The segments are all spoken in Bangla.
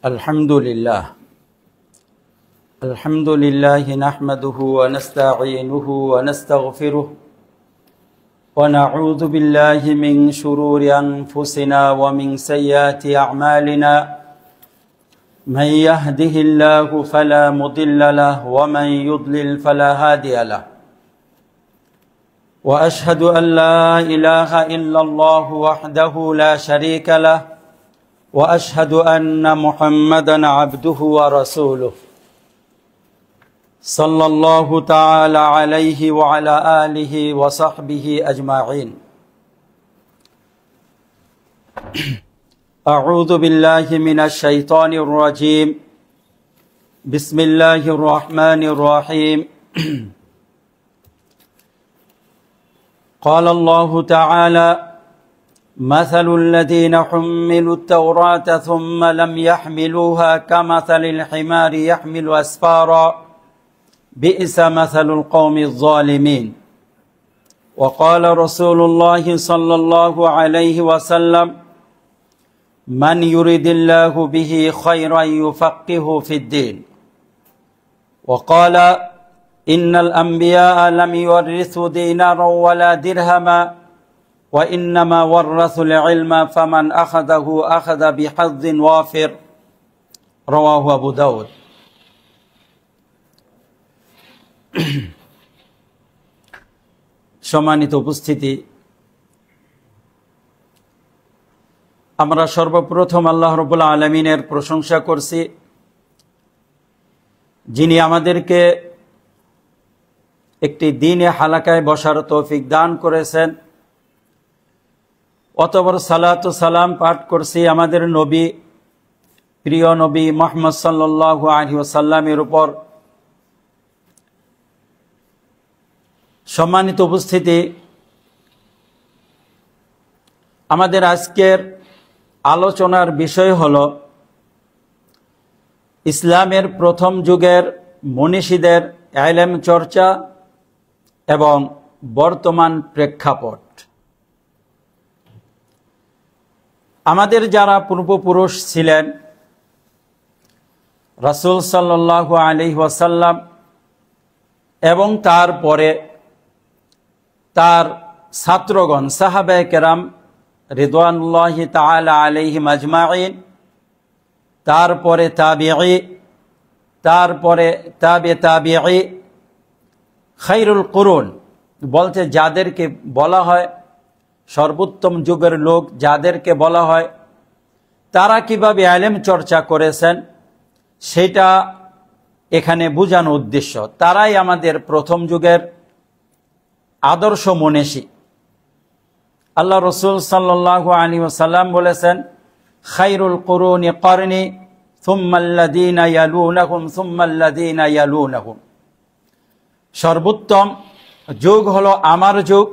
अल्हम्दुलिल्लाह नहमदुहु व नस्तईनुहु व नस्तगफिरुह व नऊज़ु बिल्लाहि मिन शुरूरि अनफुसिना व मिन सय्यिआति अअमालिना मन यहदिहिल्लाहु फला मुदिल्ल लहु व मन युद्लिल फला हादिय लहु व अशहदु अन ला इलाहा इल्लल्लाहु वहदहु ला शरीका लहु वअशहदु अन्न मुहम्मदन अब्दुहु व रसूलुहु सल्लल्लाहु तआला अलैहि व अला आलिहि व सहबिहि अजमाइन। अऊज़ु बिल्लाहि मिनश शैतानिर रजीम। बिस्मिल्लाहिर रहमानिर रहीम। क़ाल अल्लाहु तआला مثل الذين حملوا التوراة ثم لم يحملوها كمثل الحمار يحمل أسفارا بئس مثل القوم الظالمين. وقال رسول الله صلى الله عليه وسلم من يريد الله به خيرا يفقهه في الدين. وقال إن الأنبياء لم يورثوا دينارا ولا درهما وإنما ورثوا العلم فمن أخذه أخذ بحظ وافر. رواه أبو داود. সম্মানিত উপস্থিতি, আমরা সর্বপ্রথম আল্লাহ রাব্বুল আলামিনের প্রশংসা করছি, যিনি আমাদেরকে একটি দ্বীনে হালাকায় বসার তৌফিক দান করেছেন। অতঃপর সালাতু সালাম পাঠ করছি আমাদের নবী, প্রিয় নবী মুহাম্মদ সাল্লাল্লাহু আলাইহি ওয়াসাল্লামের উপর। সম্মানিত উপস্থিতি, আমাদের আজকের আলোচনার বিষয় হল ইসলামের প্রথম যুগের মনীষীদের ইলম চর্চা এবং বর্তমান প্রেক্ষাপট। আমাদের যারা পূর্বপুরুষ ছিলেন, রাসূল সাল্লাল্লাহু আলাইহি ওয়াসাল্লাম এবং তারপরে তার ছাত্রগণ সাহাবায়ে কেরাম রিদওয়ানুল্লাহি তাআলা আলাইহিম আজমাইন, তারপরে তাবিঈ, তারপরে তাবিঈ, খায়রুল কুরুন বলতে যাদেরকে বলা হয় সর্বোত্তম যুগের লোক, যাদেরকে বলা হয়, তারা কিভাবে ইলম চর্চা করেছেন সেটা এখানে বোঝানোর উদ্দেশ্য। তারাই আমাদের প্রথম যুগের আদর্শ মনীষী। আল্লাহ রাসূল সাল্লাল্লাহু আলাইহি ওয়াসাল্লাম বলেছেন, খায়রুল কুরুনি করনি সুম্মাল্লাযীনা ইয়ালুনাহুম সুম্মাল্লাযীনা ইয়ালুনাহুম। সর্বোত্তম যুগ হলো আমার যুগ,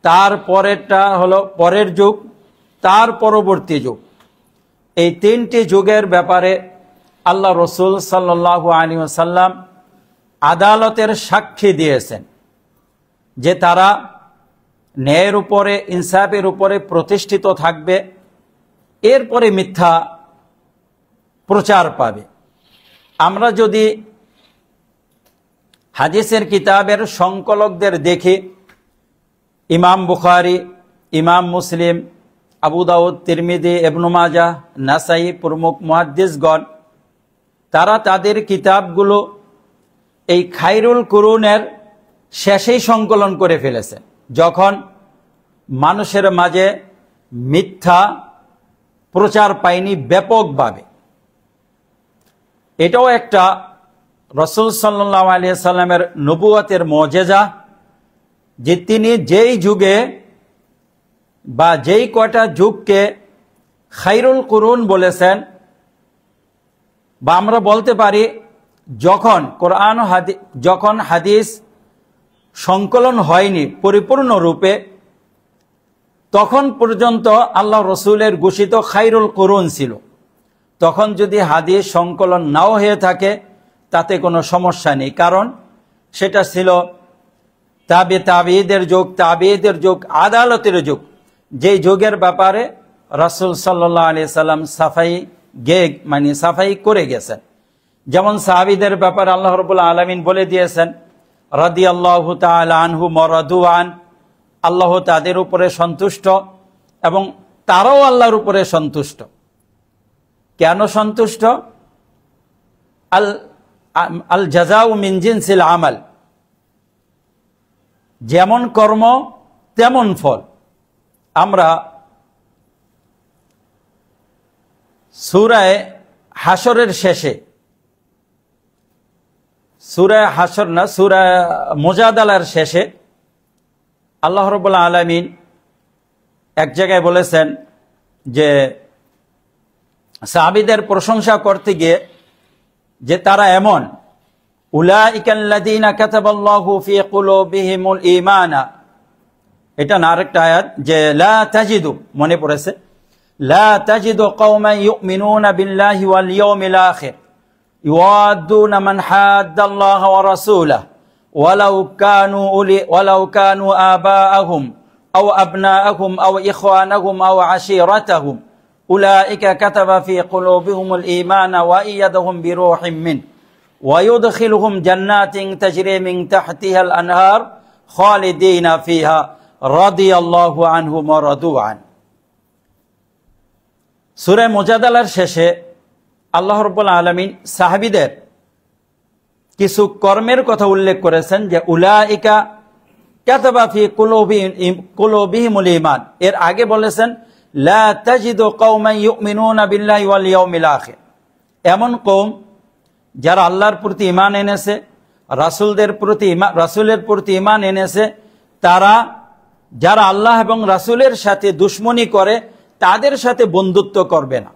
তার পরেরটা হলো পরের যুগ, তার পরবর্তী যুগ। এই তিনটি যুগের ব্যাপারে আল্লাহ রাসূল সাল্লাল্লাহু আলাইহি ওয়াসাল্লাম আদালতের সাক্ষী দিয়েছেন যে তারা ন্যায়ের উপরে, ইনসাফের উপরে প্রতিষ্ঠিত থাকবে, এরপরে মিথ্যা প্রচার পাবে। আমরা যদি হাদিসের কিতাবের সংকলকদের দেখি, ইমাম বুখারী, ইমাম মুসলিম, আবু দাউদ, তিরমিজি, ইবনে মাজাহ, নাসাই প্রমুখ মুহাদ্দিসগণ, তারা তাদের কিতাবগুলো এই খায়রুল কুরুনের শেষেই সংকলন করে ফেলেছে, যখন মানুষের মাঝে মিথ্যা প্রচার পায়নি ব্যাপকভাবে। এটাও একটা রাসূল সাল্লাল্লাহু আলাইহি সাল্লামের নবুয়তের মুজিজা যে তিনি যেই যুগে বা যেই কয়টা যুগকে খায়রুল কুরুন বলেছেন, বা আমরা বলতে পারি যখন কোরআন যখন হাদিস সংকলন হয়নি পরিপূর্ণ রূপে, তখন পর্যন্ত আল্লাহ রসুলের ঘোষিত খায়রুল কুরুন ছিল। তখন যদি হাদিস সংকলন নাও হয়ে থাকে তাতে কোনো সমস্যা নেই, কারণ সেটা ছিল তাবিঈদের যুগ, তাবিঈদের যুগ, আদালতের যুগ, যেই যুগের ব্যাপারে রাসূল সাল্লাল্লাহু আলাইহি সাল্লাম সাফাই মানে সাফাই করে গেছেন। যেমন সাহাবীদের ব্যাপারে আল্লাহ রাব্বুল আলামিন বলে দিয়েছেন, রাদিয়াল্লাহু তাআলা আনহুম ওয়া রাদু আন, আল্লাহ তাদের উপরে সন্তুষ্ট এবং তারাও আল্লাহর উপরে সন্তুষ্ট। কেন সন্তুষ্ট? আল জাযাউ মিন জিনসিল আমাল, যেমন কর্ম তেমন ফল। আমরা সূরা হাশরের শেষে, সূরা হাশর না, সূরা মুজাদালার শেষে আল্লাহ রাব্বুল আলামিন এক জায়গায় বলেছেন যে সাহাবীদের প্রশংসা করতে গিয়ে যে তারা এমন, উলাইকাল্লাযীনা কাতাবাল্লাহু ফী কুলুবিহিমুল ঈমানা, এটা না আরেকটা আয়াত যে লা তাজিদু, মনে পড়েছে, লা তাজিদু কওমান ইউমিনুনা বিল্লাহি ওয়াল ইয়াউমিল আখির ইউআদ্দুনা মান হাদ্দাল্লাহ ওয়া রাসূলাহু ওয়ালাউ কানু আবাআহুম আও আবনাআহুম আও ইখওয়ানাহুম আও আশীরাতাহুম উলাইকা কাতাবা ফী কুলুবিহিমুল ঈমানা ওয়া আইয়াদাহুম বিরূহিম মিনহু ওয়া ইউদখিলুহুম জান্নাতিন তাজরি মিন তাহতিহাল আনহার খালিদিনা ফিহা রাদিয়াল্লাহু আনহুম ওয়া রাদু আন। সূরা মুজাদালার শেষে আল্লাহ রাব্বুল আলামিন সাহাবীদের কিছু কর্মের কথা উল্লেখ করেছেন যে উলাইকা কাতাবা ফী কুলুবিহিমুল ঈমান, এর আগে বলেছেন লা তাজিদু কওমান ইউমিনুনা বিল্লাহি ওয়াল ইয়াউমিল আখির, এমন কওম যারা আল্লাহর প্রতি ঈমান এনেছে, রাসূলের প্রতি ঈমান এনেছে, তারা যারা আল্লাহ এবং রাসূলের সাথে দুশমনী করে তাদের সাথে বন্ধুত্ব করবে না।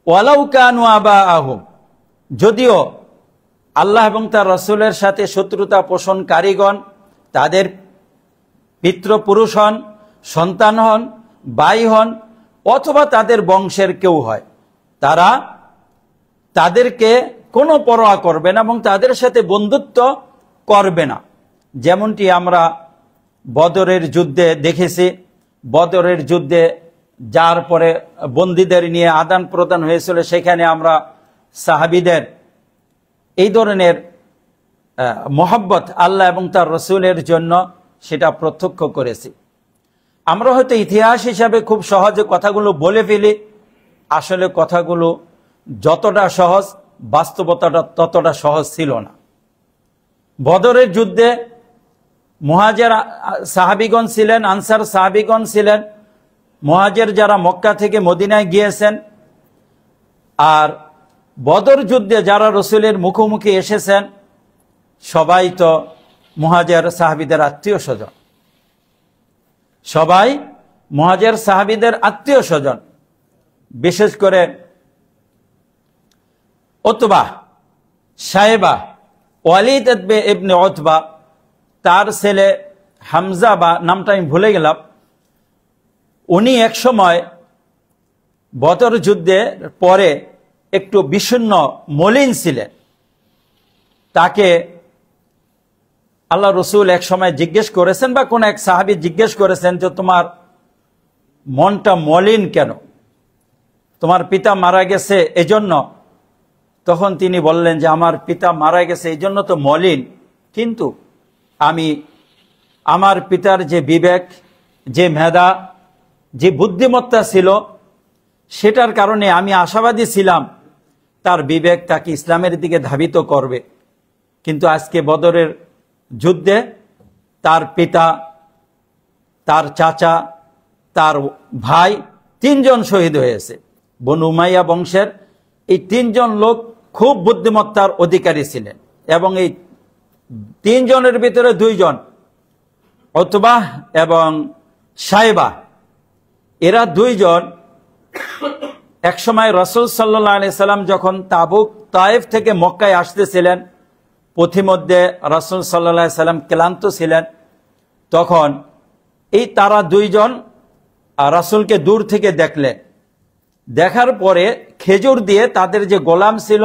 ওয়ালাউ কানু আবাআহুম, যদিও আল্লাহ এবং তার রাসূলের সাথে শত্রুতা পোষণকারীগণ তাদের পিতৃপুরুষ হন, সন্তান হন, ভাই হন, অথবা তাদের বংশের কেউ হয়, তারা তাদেরকে কোনো পরোয়া করবে না এবং তাদের সাথে বন্ধুত্ব করবে না। যেমনটি আমরা বদরের যুদ্ধে দেখেছি, বদরের যুদ্ধে যার পরে বন্দীদের নিয়ে আদান প্রদান হয়েছিল, সেখানে আমরা সাহাবীদের এই ধরনের মহব্বত আল্লাহ এবং তার রাসূলের জন্য সেটা প্রত্যক্ষ করেছি। আমরা হয়তো ইতিহাস হিসাবে খুব সহজে কথাগুলো বলে ফেলি, আসলে কথাগুলো যতটা সহজ বাস্তবতাটা ততটা সহজ ছিল না। বদরের যুদ্ধে মুহাজির সাহাবীগণ ছিলেন, আনসার সাহাবীগণ ছিলেন, মুহাজির যারা মক্কা থেকে মদিনায় গিয়েছেন, আর বদর যুদ্ধে যারা রাসূলের মুখোমুখি এসেছেন সবাই তো মুহাজির সাহাবীদের আত্মীয় স্বজন, সবাই মুহাজির সাহাবীদের আত্মীয় স্বজন। বিশেষ করে উতবা, সাইবা, ওয়ালিদ ইবনে উতবা, তার ছেলে হামজা, বা নামটা আমি ভুলে গেলাম, উনি এক সময় বদর যুদ্ধে পরে একটু বিষণ্ণ মলিন ছিলেন। তাকে আল্লাহ রসুল এক সময় জিজ্ঞেস করেছেন, বা কোন এক সাহাবী জিজ্ঞেস করেছেন যে তোমার মনটা মলিন কেন, তোমার পিতা মারা গেছে এজন্য? তখন তিনি বললেন যে আমার পিতা মারা গেছে এই জন্য তো মলিন, কিন্তু আমি আমার পিতার যে বিবেক, যে মেধা, যে বুদ্ধিমত্তা ছিল, সেটার কারণে আমি আশাবাদী ছিলাম তার বিবেক তাকে ইসলামের দিকে ধাবিত করবে। কিন্তু আজকে বদরের যুদ্ধে তার পিতা, তার চাচা, তার ভাই, তিনজন শহীদ হয়েছে। বনু উমাইয়া বংশের এই তিনজন লোক খুব বুদ্ধিমত্তার অধিকারী ছিলেন, এবং এই তিনজনের ভিতরে দুইজন উতবা এবং সাইবা, এরা দুইজন একসময় রাসূল সাল্লাল্লাহু আলাইহি সাল্লাম যখন তায়েফ থেকে মক্কায় আসতেছিলেন, পথিমধ্যে রাসূল সাল্লাল্লাহু আলাইহি সাল্লাম ক্লান্ত ছিলেন, তখন এই তারা দুইজন রাসূলকে দূর থেকে দেখলেন। দেখার পরে খেজুর দিয়ে তাদের যে গোলাম ছিল,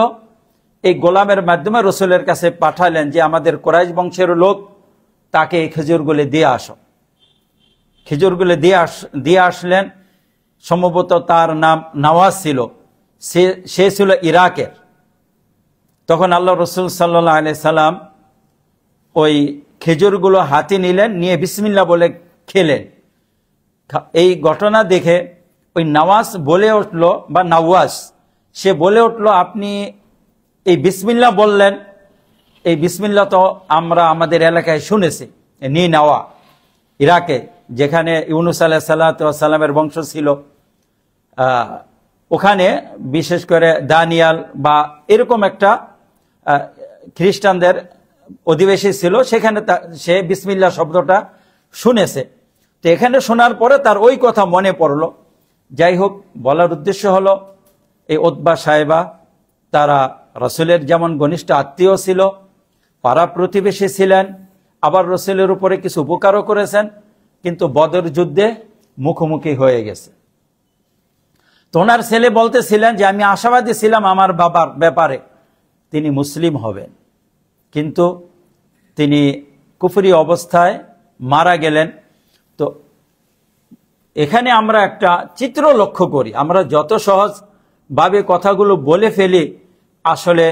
এই গোলামের মাধ্যমে রাসূলের কাছে পাঠালেন যে আমাদের কুরাইশ বংশের লোক, তাকে এই খেজুরগুলি দিয়ে আসো। খেজুরগুলি দিয়ে আসলেন। সম্ভবত তার নাম নওয়াজ ছিল। সে ছিল ইরাকের। তখন আল্লাহ রসুল সাল্লাল্লাহু আলাইহি সাল্লাম ওই খেজুরগুলো হাতে নিলেন, নিয়ে বিসমিল্লাহ বলে খেলেন। এই ঘটনা দেখে ওই নওয়াজ বলে উঠল, বা নওয়াজ সে বলে উঠল, আপনি এই বিসমিল্লাহ বললেন, এই বিসমিল্লাহ তো আমরা আমাদের এলাকায় শুনেছি, নি নেওয়া ইরাকে, যেখানে ইউনুস আলাইহিস সালামের বংশ ছিল, ওখানে বিশেষ করে দানিয়াল বা এরকম একটা খ্রিস্টানদের অধিবাসী ছিল, সেখানে সে বিসমিল্লাহ শব্দটা শুনেছে। তো এখানে শোনার পরে তার ওই কথা মনে পড়লো। যাই হোক, বলার উদ্দেশ্য হলো এই উতবা সাহেবা তারা রসুলের যেমন ঘনিষ্ঠ আত্মীয় ছিল, পাড়া প্রতিবেশী ছিলেন, আবার রসুলের উপরে কিছু উপকারও করেছেন, কিন্তু বদর যুদ্ধে মুখোমুখি হয়ে গেছে। তো ওনার ছেলে বলতেছিলেন যে আমি আশাবাদী ছিলাম আমার বাবার ব্যাপারে, তিনি মুসলিম হবেন, কিন্তু তিনি কুফরি অবস্থায় মারা গেলেন। তো এখানে আমরা একটা চিত্র লক্ষ্য করি, আমরা যত সহজভাবে কথাগুলো বলে ফেলি, আসলে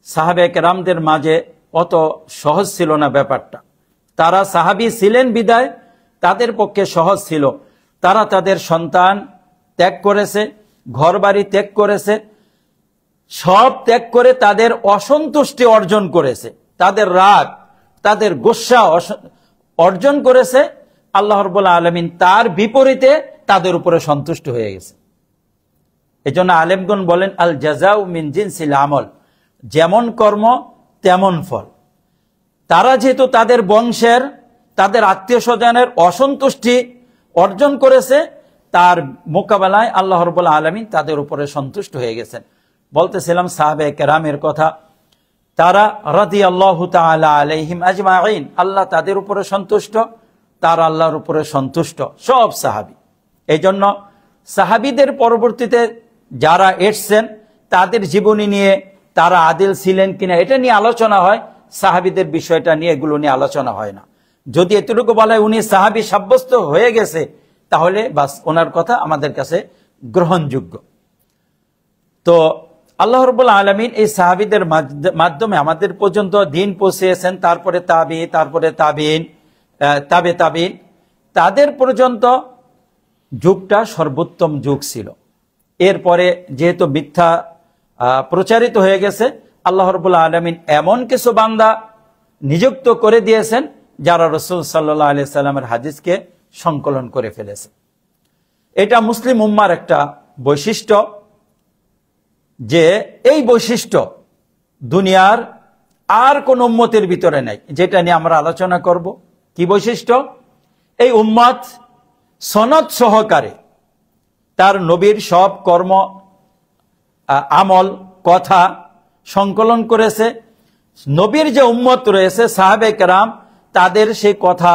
সাহাবে কেরামদের মাঝে অত সহজ ছিল না ব্যাপারটা। তারা সাহাবী ছিলেন বিদায় তাদের পক্ষে সহজ ছিল। তারা তাদের সন্তান ত্যাগ করেছে, ঘরবাড়ি ত্যাগ করেছে, সব ত্যাগ করে তাদের অসন্তুষ্টি অর্জন করেছে, তাদের রাগ, তাদের গোসা অর্জন করেছে। আল্লাহ রাব্বুল আলামিন তার বিপরীতে তাদের উপরে সন্তুষ্ট হয়ে গেছে। এজন্য আলেমগণ বলেন, আল জাযাউ মিন জিনসিল আমল, যেমন কর্ম তেমন ফল। তারা যেহেতু তাদের বংশের, তাদের আত্মীয় স্বজনের অসন্তুষ্টি অর্জন করেছে, তার মোকাবেলায় আল্লাহ রাব্বুল আলামিন তাদের উপরে সন্তুষ্ট হয়ে গেছেন। বলতেছিলাম সাহাবে কেরামের কথা, তারা রাদিয়াল্লাহু তাআলা আলাইহিম আজমাইন, আল্লাহ তাদের উপরে সন্তুষ্ট, তারা আল্লাহর উপরে সন্তুষ্ট, সব সাহাবী। এই জন্য সাহাবীদের পরবর্তীতে যারা এসছেন তাদের জীবনী নিয়ে তারা আদিল ছিলেন কিনা এটা নিয়ে আলোচনা হয়, সাহাবীদের বিষয়টা নিয়ে এগুলো নিয়ে আলোচনা হয় না। যদি এতটুকু বলা হয় উনি সাহাবী সাব্যস্ত হয়ে গেছে, তাহলে বাস ওনার কথা আমাদের কাছে গ্রহণযোগ্য। তো আল্লাহ রাব্বুল আলামিন এই সাহাবীদের মাধ্যমে আমাদের পর্যন্ত দিন পৌঁছেছেন, তারপরে তাবি, তারপরে তাবিন, তাবে তাবিন, তাদের পর্যন্ত যুগটা সর্বোত্তম যুগ ছিল। এরপরে যেহেতু মিথ্যা প্রচারিত হয়ে গেছে, আল্লাহ রাব্বুল আলামিন এমন কিছু বান্দা নিযুক্ত করে দিয়েছেন যারা রাসূল সাল্লাল্লাহু আলাইহি সাল্লামের হাদিসকে সংকলন করে ফেলেছে। এটা মুসলিম উম্মার একটা বৈশিষ্ট্য, যে এই বৈশিষ্ট্য দুনিয়ার আর কোন উম্মতের ভিতরে নাই, যেটা নিয়ে আমরা আলোচনা করব। কি বৈশিষ্ট্য? এই উম্মত সনদ সহকারে তার নবীর সব কর্ম, আমল, কথা সংকলন করেছে। নবীর যে উম্মত রয়েছে সাহাবে কেরাম, তাদের সেই কথা,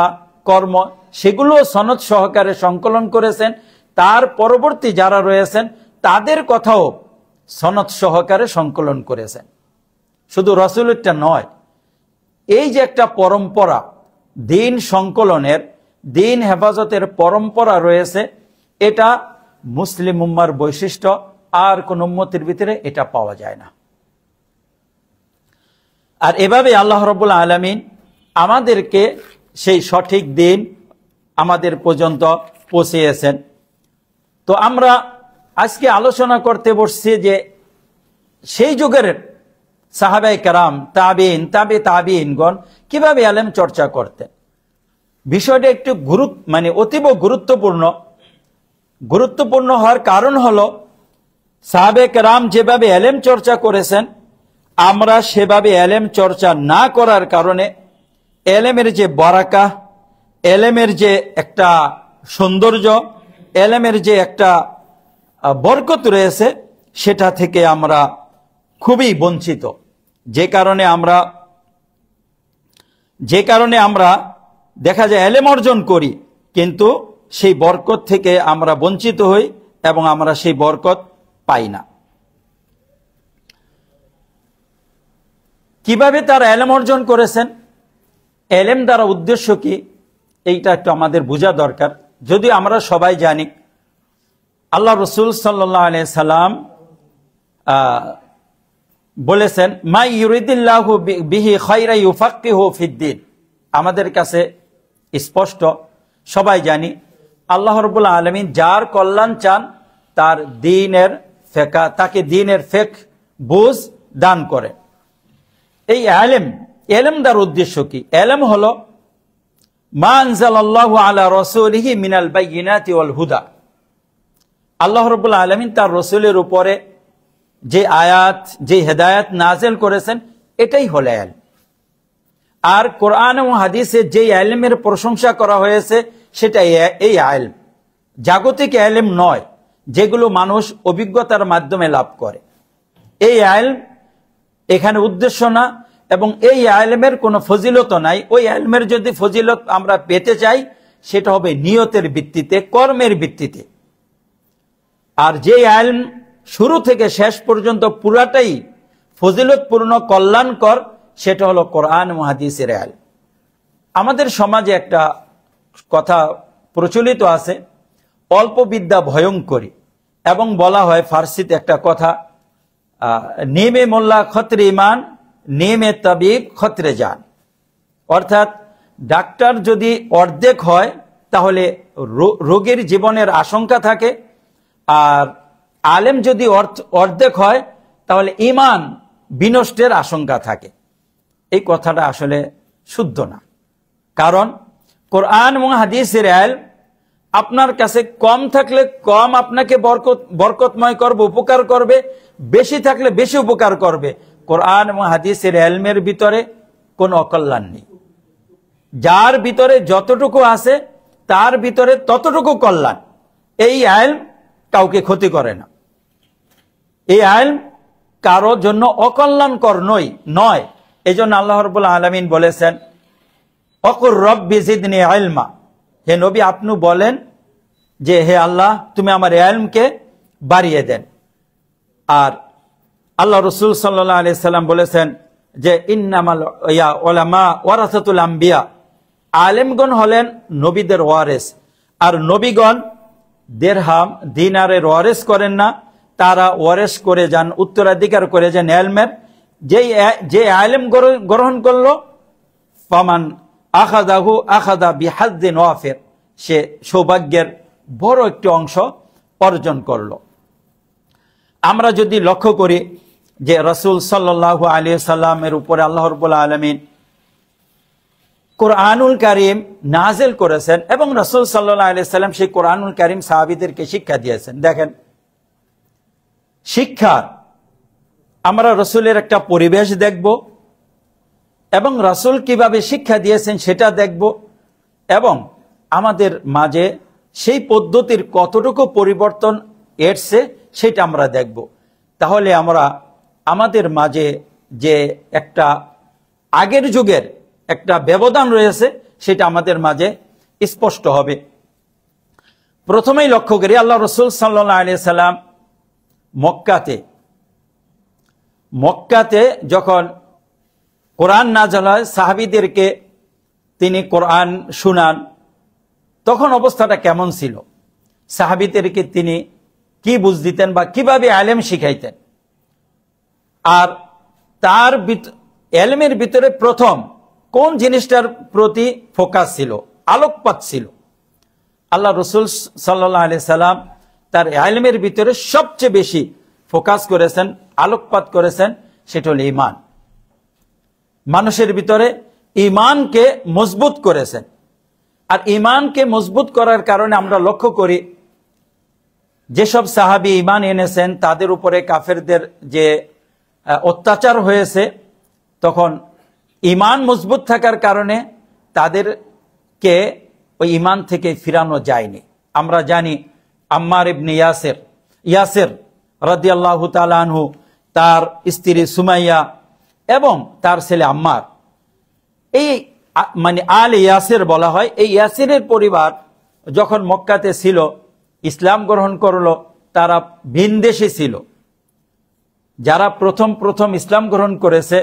কর্ম, সেগুলো সনদ সহকারে সংকলন করেছেন। তার পরবর্তী যারা রয়েছেন তাদের কথাও সনদ সহকারে সংকলন করেছেন। শুধু রাসূলেরটা নয়, এই যে একটা পরম্পরা, দিন সংকলনের, দিন হেফাজতের পরম্পরা রয়েছে, এটা মুসলিম উম্মার বৈশিষ্ট্য, আর কোন উম্মতের ভিতরে এটা পাওয়া যায় না। আর এভাবে আল্লাহ রাব্বুল আলামিন আমাদেরকে সেই সঠিক দিন আমাদের পর্যন্ত পৌঁছিয়েছেন। তো আমরা আজকে আলোচনা করতে বসছি যে সেই যুগের সাহাবায়ে কেরাম, তাবিন, তাবে তাবিনগণ কিভাবে ইলম চর্চা করতেন। বিষয়টা একটু অতীব গুরুত্বপূর্ণ হওয়ার কারণ হলো, সাহাবায়ে কেরাম যেভাবে ইলম চর্চা করেছেন, আমরা সেভাবে ইলম চর্চা না করার কারণে ইলমের যে বারাকা, ইলমের যে একটা সৌন্দর্য, ইলমের যে একটা বরকত রয়েছে, সেটা থেকে আমরা খুবই বঞ্চিত। যে কারণে আমরা দেখা যায় ইলম অর্জন করি, কিন্তু সেই বরকত থেকে আমরা বঞ্চিত হই এবং আমরা সেই বরকত পাই না। কিভাবে তারা ইলম অর্জন করেছেন, ইলম দ্বারা উদ্দেশ্য কি, এইটা একটু আমাদের বোঝা দরকার। যদি আমরা সবাই জানি আল্লাহ রাসূল সাল্লাল্লাহু আলাইহি সাল্লাম বলেছেন মা ইউরিদিল্লাহু বিহি খায়রা ইউফাক্কিহু ফিদ্দিন। আমাদের কাছে স্পষ্ট, সবাই জানি আল্লাহ রাব্বুল আলামিন যার কল্যাণ চান তার দ্বীনের ফিকহ, তাকে দ্বীনের ফিকহ বুঝ দান করে। এই ইলম দার উদ্দেশ্য কি? ইলম হলো মা আনজালাল্লাহু আলা রাসূলিহি মিনাল বাইয়িনাতি ওয়াল হুদা। আল্লাহ রাব্বুল আলামিন তার রাসূলের উপরে যে আয়াত, যে হেদায়েত নাযিল করেছেন, এটাই হলো ইলম। আর কোরআন ও হাদিসে যে ইলমের প্রশংসা করা হয়েছে সেটা এই ইলম, জাগতিক ইলম নয়, যেগুলো মানুষ অভিজ্ঞতার মাধ্যমে লাভ করে। এই ইলম এখানে উদ্দেশ্য না, এবং এই ইলমের কোনো ফজিলত নাই। ওই ইলমের যদি ফজিলত আমরা পেতে চাই সেটা হবে নিয়তের ভিত্তিতে, কর্মের ভিত্তিতে। আর যে ইলম শুরু থেকে শেষ পর্যন্ত পুরাটাই ফজিলতপূর্ণ, কল্যাণকর, সেটা হলো কোরআন ও হাদিসের ইলম। আমাদের সমাজে একটা কথা প্রচলিত আছে, অল্প বিদ্যা ভয়ঙ্করী, এবং বলা হয় ফার্সিতে একটা কথা, নেমে মোল্লা খতরে ইমান, নেমে তাবিব খতরে জান। অর্থাৎ ডাক্তার যদি অর্ধেক হয় তাহলে রোগীর জীবনের আশঙ্কা থাকে, আর আলেম যদি অর্ধেক হয় তাহলে ইমান বিনষ্টের আশঙ্কা থাকে। এই কথাটা আসলে শুদ্ধ না। কারণ কোরআন এবং হাদিসের ইলম আপনার কাছে কম থাকলে কম আপনাকে বরকতময় করবে, উপকার করবে, বেশি থাকলে বেশি উপকার করবে। কোরআন এবং হাদিসের ইলমের ভিতরে কোনো অকল্যাণ নেই। যার ভিতরে যতটুকু আছে তার ভিতরে ততটুকু কল্যাণ। এই ইলম কাউকে ক্ষতি করে না। এই ইলম কারো জন্য অকল্যাণকর নয়। এই জন্য আল্লাহ রাব্বুল আলামিন বলেছেন, অকুর রব্বি জিদনি ইলমা। হে নবী, আপনি বলেন যে হে আল্লাহ, তুমি আমার ইলমকে বাড়িয়ে দেন। আর আল্লাহ রাসূল সাল্লাল্লাহু আলাইহি সাল্লাম বলেছেন যে ইন্নামাল উলামা ওয়ারাসাতুল আম্বিয়া। আলেমগণ হলেন নবীদের ওয়ারিস, আর নবীগণ দিরহাম দিনারের ওয়ারিস করেন না, তারা ওয়ারিস করে যান, উত্তরাধিকার করে যান ইলমের। যে ইলম গ্রহণ করলো, ফামান আখাযাহু আখাযা বিহাজ্জিন ওয়াফির, সে সৌভাগ্যের বড় একটি অংশ অর্জন করলো। আমরা যদি লক্ষ্য করি যে রাসূল সাল্লাল্লাহু আলাইহি সাল্লামের উপরে আল্লাহ রাব্বুল আলামিন কোরআনুল কারীম নাযিল করেছেন, এবং রাসূল সাল্লাল্লাহু আলাইহি সাল্লাম সেই কোরআনুল কারীম সাহাবীদেরকে শিক্ষা দিয়েছেন। দেখেন, শিক্ষার আমরা রাসূলের একটা পরিবেশ দেখব, এবং রাসূল কিভাবে শিক্ষা দিয়েছেন সেটা দেখব, এবং আমাদের মাঝে সেই পদ্ধতির কতটুকু পরিবর্তন এসেছে সেটা আমরা দেখব। তাহলে আমরা আমাদের মাঝে যে একটা আগের যুগের একটা ব্যবধান রয়েছে সেটা আমাদের মাঝে স্পষ্ট হবে। প্রথমেই লক্ষ্য করি, আল্লাহ রাসূল সাল্লাল্লাহু আলাইহি সাল্লাম মক্কাতে যখন কোরআন নাযিল হয়, সাহাবীদেরকে তিনি কোরআন শুনান, তখন অবস্থাটা কেমন ছিল? সাহাবীদেরকে তিনি কি বুঝ দিতেন বা কিভাবে ইলম শিখাইতেন? আর তার ইলমের ভিতরে প্রথম কোন জিনিসটার প্রতি ফোকাস ছিল, আলোকপাত ছিল? আল্লাহ রাসূল সাল্লাল্লাহু আলাইহি সাল্লাম তার ইলমের ভিতরে সবচেয়ে বেশি ফোকাস করেছেন, আলোকপাত করেছেন, সেটা হলো ঈমান। মানুষের ভিতরে ঈমানকে মজবুত করেছেন। আর ঈমানকে মজবুত করার কারণে আমরা লক্ষ্য করি যেসব সাহাবী ঈমান এনেছেন তাদের উপরে কাফেরদের যে অত্যাচার হয়েছে, তখন ঈমান মজবুত থাকার কারণে তাদেরকে ওই ঈমান থেকে ফিরানো যায়নি। আমরা জানি আম্মার ইবনে ইয়াসির রাদিয়াল্লাহু তাআলা আনহু, তার স্ত্রী সুমাইয়া এবং তার ছেলে আম্মার, এই মানে আলে ইয়াসির বলা হয়। এই ইয়াসিরের পরিবার যখন মক্কাতে ছিল, ইসলাম গ্রহণ করলো, তারা ভিনদেশী ছিল। যারা প্রথম ইসলাম গ্রহণ করেছে,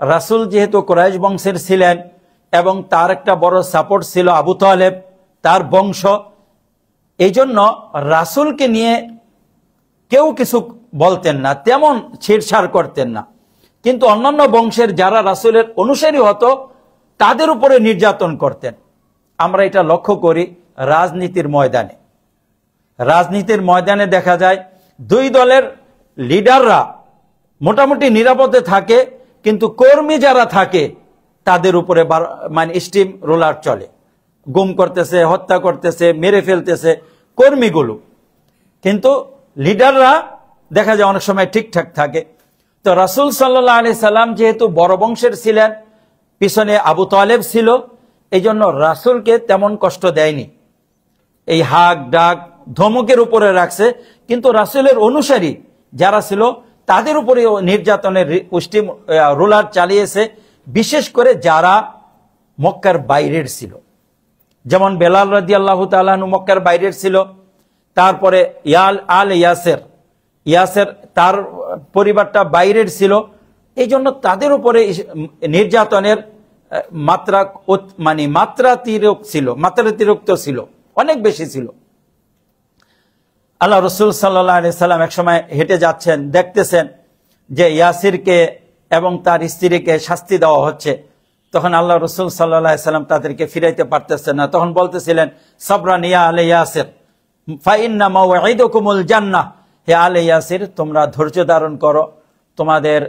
রাসূল যেহেতু কুরাইশ বংশের ছিলেন এবং তার একটা বড় সাপোর্ট ছিল আবু তালেব, তার বংশ, এই জন্য রাসূলকে নিয়ে কেউ কিছু বলতেন না, তেমন ছিড়ছাড় করতেন না। কিন্তু অন্যান্য বংশের যারা রাসূলের অনুসারী হতো তাদের উপরে নির্যাতন করতেন। আমরা এটা লক্ষ্য করি রাজনীতির ময়দানে। রাজনীতির ময়দানে দেখা যায় দুই দলের লিডাররা মোটামুটি নিরাপদে থাকে, কিন্তু কর্মী যারা থাকে তাদের উপরে মানে স্টিম রোলার চলে, গুম করতেছে, হত্যা করতেছে, মেরে ফেলতেছে কর্মীগুলো, কিন্তু লিডাররা দেখা যায় অনেক সময় ঠিকঠাক থাকে। তো রাসূল সাল্লাল্লাহু আলাইহি সাল্লাম যেহেতু বড় বংশের ছিলেন, পিছনে আবু তালেব ছিল, এই জন্য রাসূলকে তেমন কষ্ট দেয়নি, এই হাক ডাক ধমকের উপরে রাখছে। কিন্তু রাসূলের অনুসারী যারা ছিল তাদের উপরে নির্যাতনের স্টিম রোলার চালিয়েছে, বিশেষ করে যারা মক্কার বাইরের ছিল। যেমন বেলাল রাদিয়াল্লাহু তাআলা আনহু মক্কার বাইরের ছিল। তারপরে ইয়াসের তার পরিবারটা বাইরের ছিল, এই জন্য তাদের উপরে নির্যাতনের মাত্রা মানে মাত্রাতিরিক্ত ছিল, অনেক বেশি ছিল। আল্লাহ রাসূল সাল্লাল্লাহু আলাইহি সাল্লাম একসময় হেঁটে যাচ্ছেন, দেখতেছেন যে ইয়াসিরকে এবং তার স্ত্রীকে শাস্তি দেওয়া হচ্ছে। তখন আল্লাহ রাসূল সাল্লাল্লাহু আলাইহি সাল্লাম তাদেরকে ফিরাইতে পারতেছেন না। তখন বলতেছিলেন, সাবরান ইয়া আলে ইয়াসির ফা ইন্না মাওঈদুকুমুল জান্নাহ, হে আলে ইয়াসির তোমরা ধৈর্য ধারণ করো, তোমাদের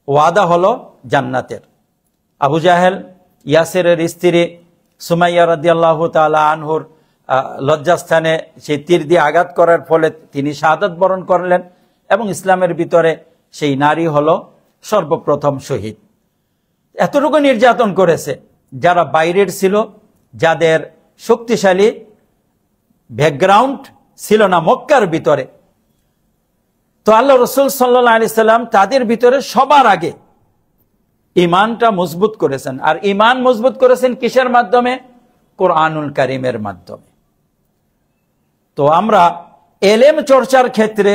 ওয়াদা হলো জান্নাতের। আবু জাহেল ইয়াসিরের স্ত্রী সুমাইয়া রাদিয়াল্লাহু তাআলা আনহুর লজ্জাস্থানে সেই তীর দিয়ে আঘাত করার ফলে তিনি শাহাদাত বরণ করলেন, এবং ইসলামের ভিতরে সেই নারী হলো সর্বপ্রথম শহীদ। এতটুকু নির্যাতন করেছে যারা বাইরের ছিল, যাদের শক্তিশালী ব্যাকগ্রাউন্ড ছিল না মক্কার ভিতরে। তো আল্লাহ রাসূল সাল্লাল্লাহু আলাইহি সাল্লাম তাদের ভিতরে সবার আগে ঈমানটা মজবুত করেছেন। আর ঈমান মজবুত করেছেন কিসের মাধ্যমে? কোরআনুল কারীমের মাধ্যমে। তো আমরা এলেম চর্চার ক্ষেত্রে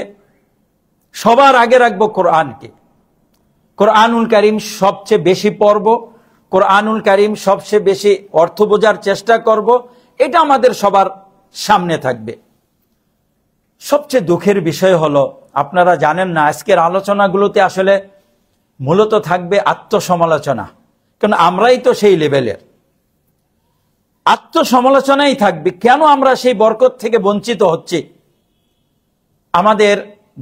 সবার আগে রাখবো কোরআনকে। কোরআনুল কারীম সবচেয়ে বেশি পড়ব, কোরআনুল কারীম সবচেয়ে বেশি অর্থ বোঝার চেষ্টা করব, এটা আমাদের সবার সামনে থাকবে। সবচেয়ে দুঃখের বিষয় হলো, আপনারা জানেন না, আজকের আলোচনাগুলোতে আসলে মূলত থাকবে আত্মসমালোচনা, কারণ আমরাই তো সেই লেভেলের। আত্মসমালোচনাই থাকবে, কেন আমরা সেই বরকত থেকে বঞ্চিত হচ্ছি। আমাদের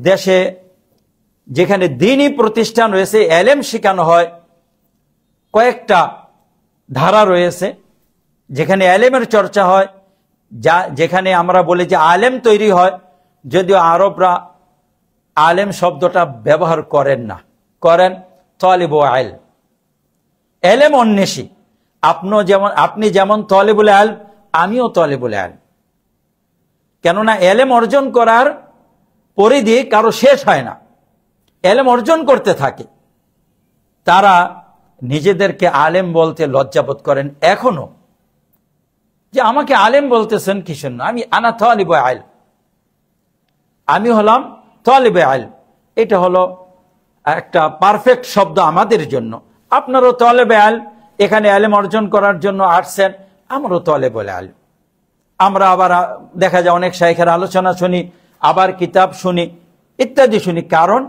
দেশে যেখানে দ্বীনি প্রতিষ্ঠান রয়েছে, এলেম শেখানো হয়, কয়েকটা ধারা রয়েছে যেখানে এলেমের চর্চা হয়, যেখানে আমরা বলি যে আলেম তৈরি হয়, যদিও আরবরা আলেম শব্দটা ব্যবহার করেন না, করেন তালিবু ইলম, এলেম অন্বেষী। আপনি যেমন তালিবুল ইলম, আমিও তালিবুল ইলম। কেননা এলেম অর্জন করার পরিধি কারো শেষ হয় না, এলেম অর্জন করতে থাকে। তারা নিজেদেরকে আলেম বলতে লজ্জাবোধ করেন এখনো, যে আমাকে আলেম বলতেছেন কিসের না, আমি আনা তালিবু ইলম, আমি হলাম তালিবু ইলম। এটা হলো একটা পারফেক্ট শব্দ আমাদের জন্য। আপনারও তালিবু ইলম, এখানে ইলম অর্জন করার জন্য আসছেন, আমারও তালিবুল ইলম। আমরা আবার দেখা যায় অনেক শাইখের আলোচনা শুনি, আবার কিতাব শুনি, ইত্যাদি শুনি, কারণ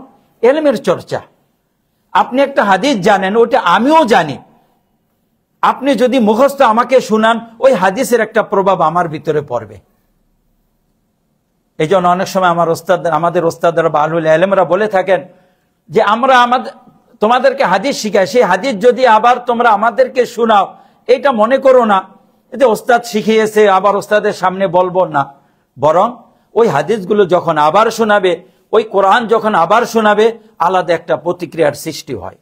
ইলমের চর্চা। আপনি একটা হাদিস জানেন, ওটা আমিও জানি, আপনি যদি মুখস্থ আমাকে শুনান, ওই হাদিসের একটা প্রভাব আমার ভিতরে পড়বে। এই জন্য অনেক সময় আমাদের ওস্তাদরা বা আহলুল ইলমরা বলে থাকেন যে আমরা তোমাদেরকে হাদিস শিখাই, সেই হাদিস যদি আবার তোমরা আমাদেরকে শোনাও, এটা মনে করো না যে ওস্তাদ শিখিয়েছে আবার ওস্তাদের সামনে বলবো না, বরং ওই হাদিসগুলো যখন আবার শোনাবে, ওই কোরআন যখন আবার শোনাবে, আলাদা একটা প্রতিক্রিয়ার সৃষ্টি হয়।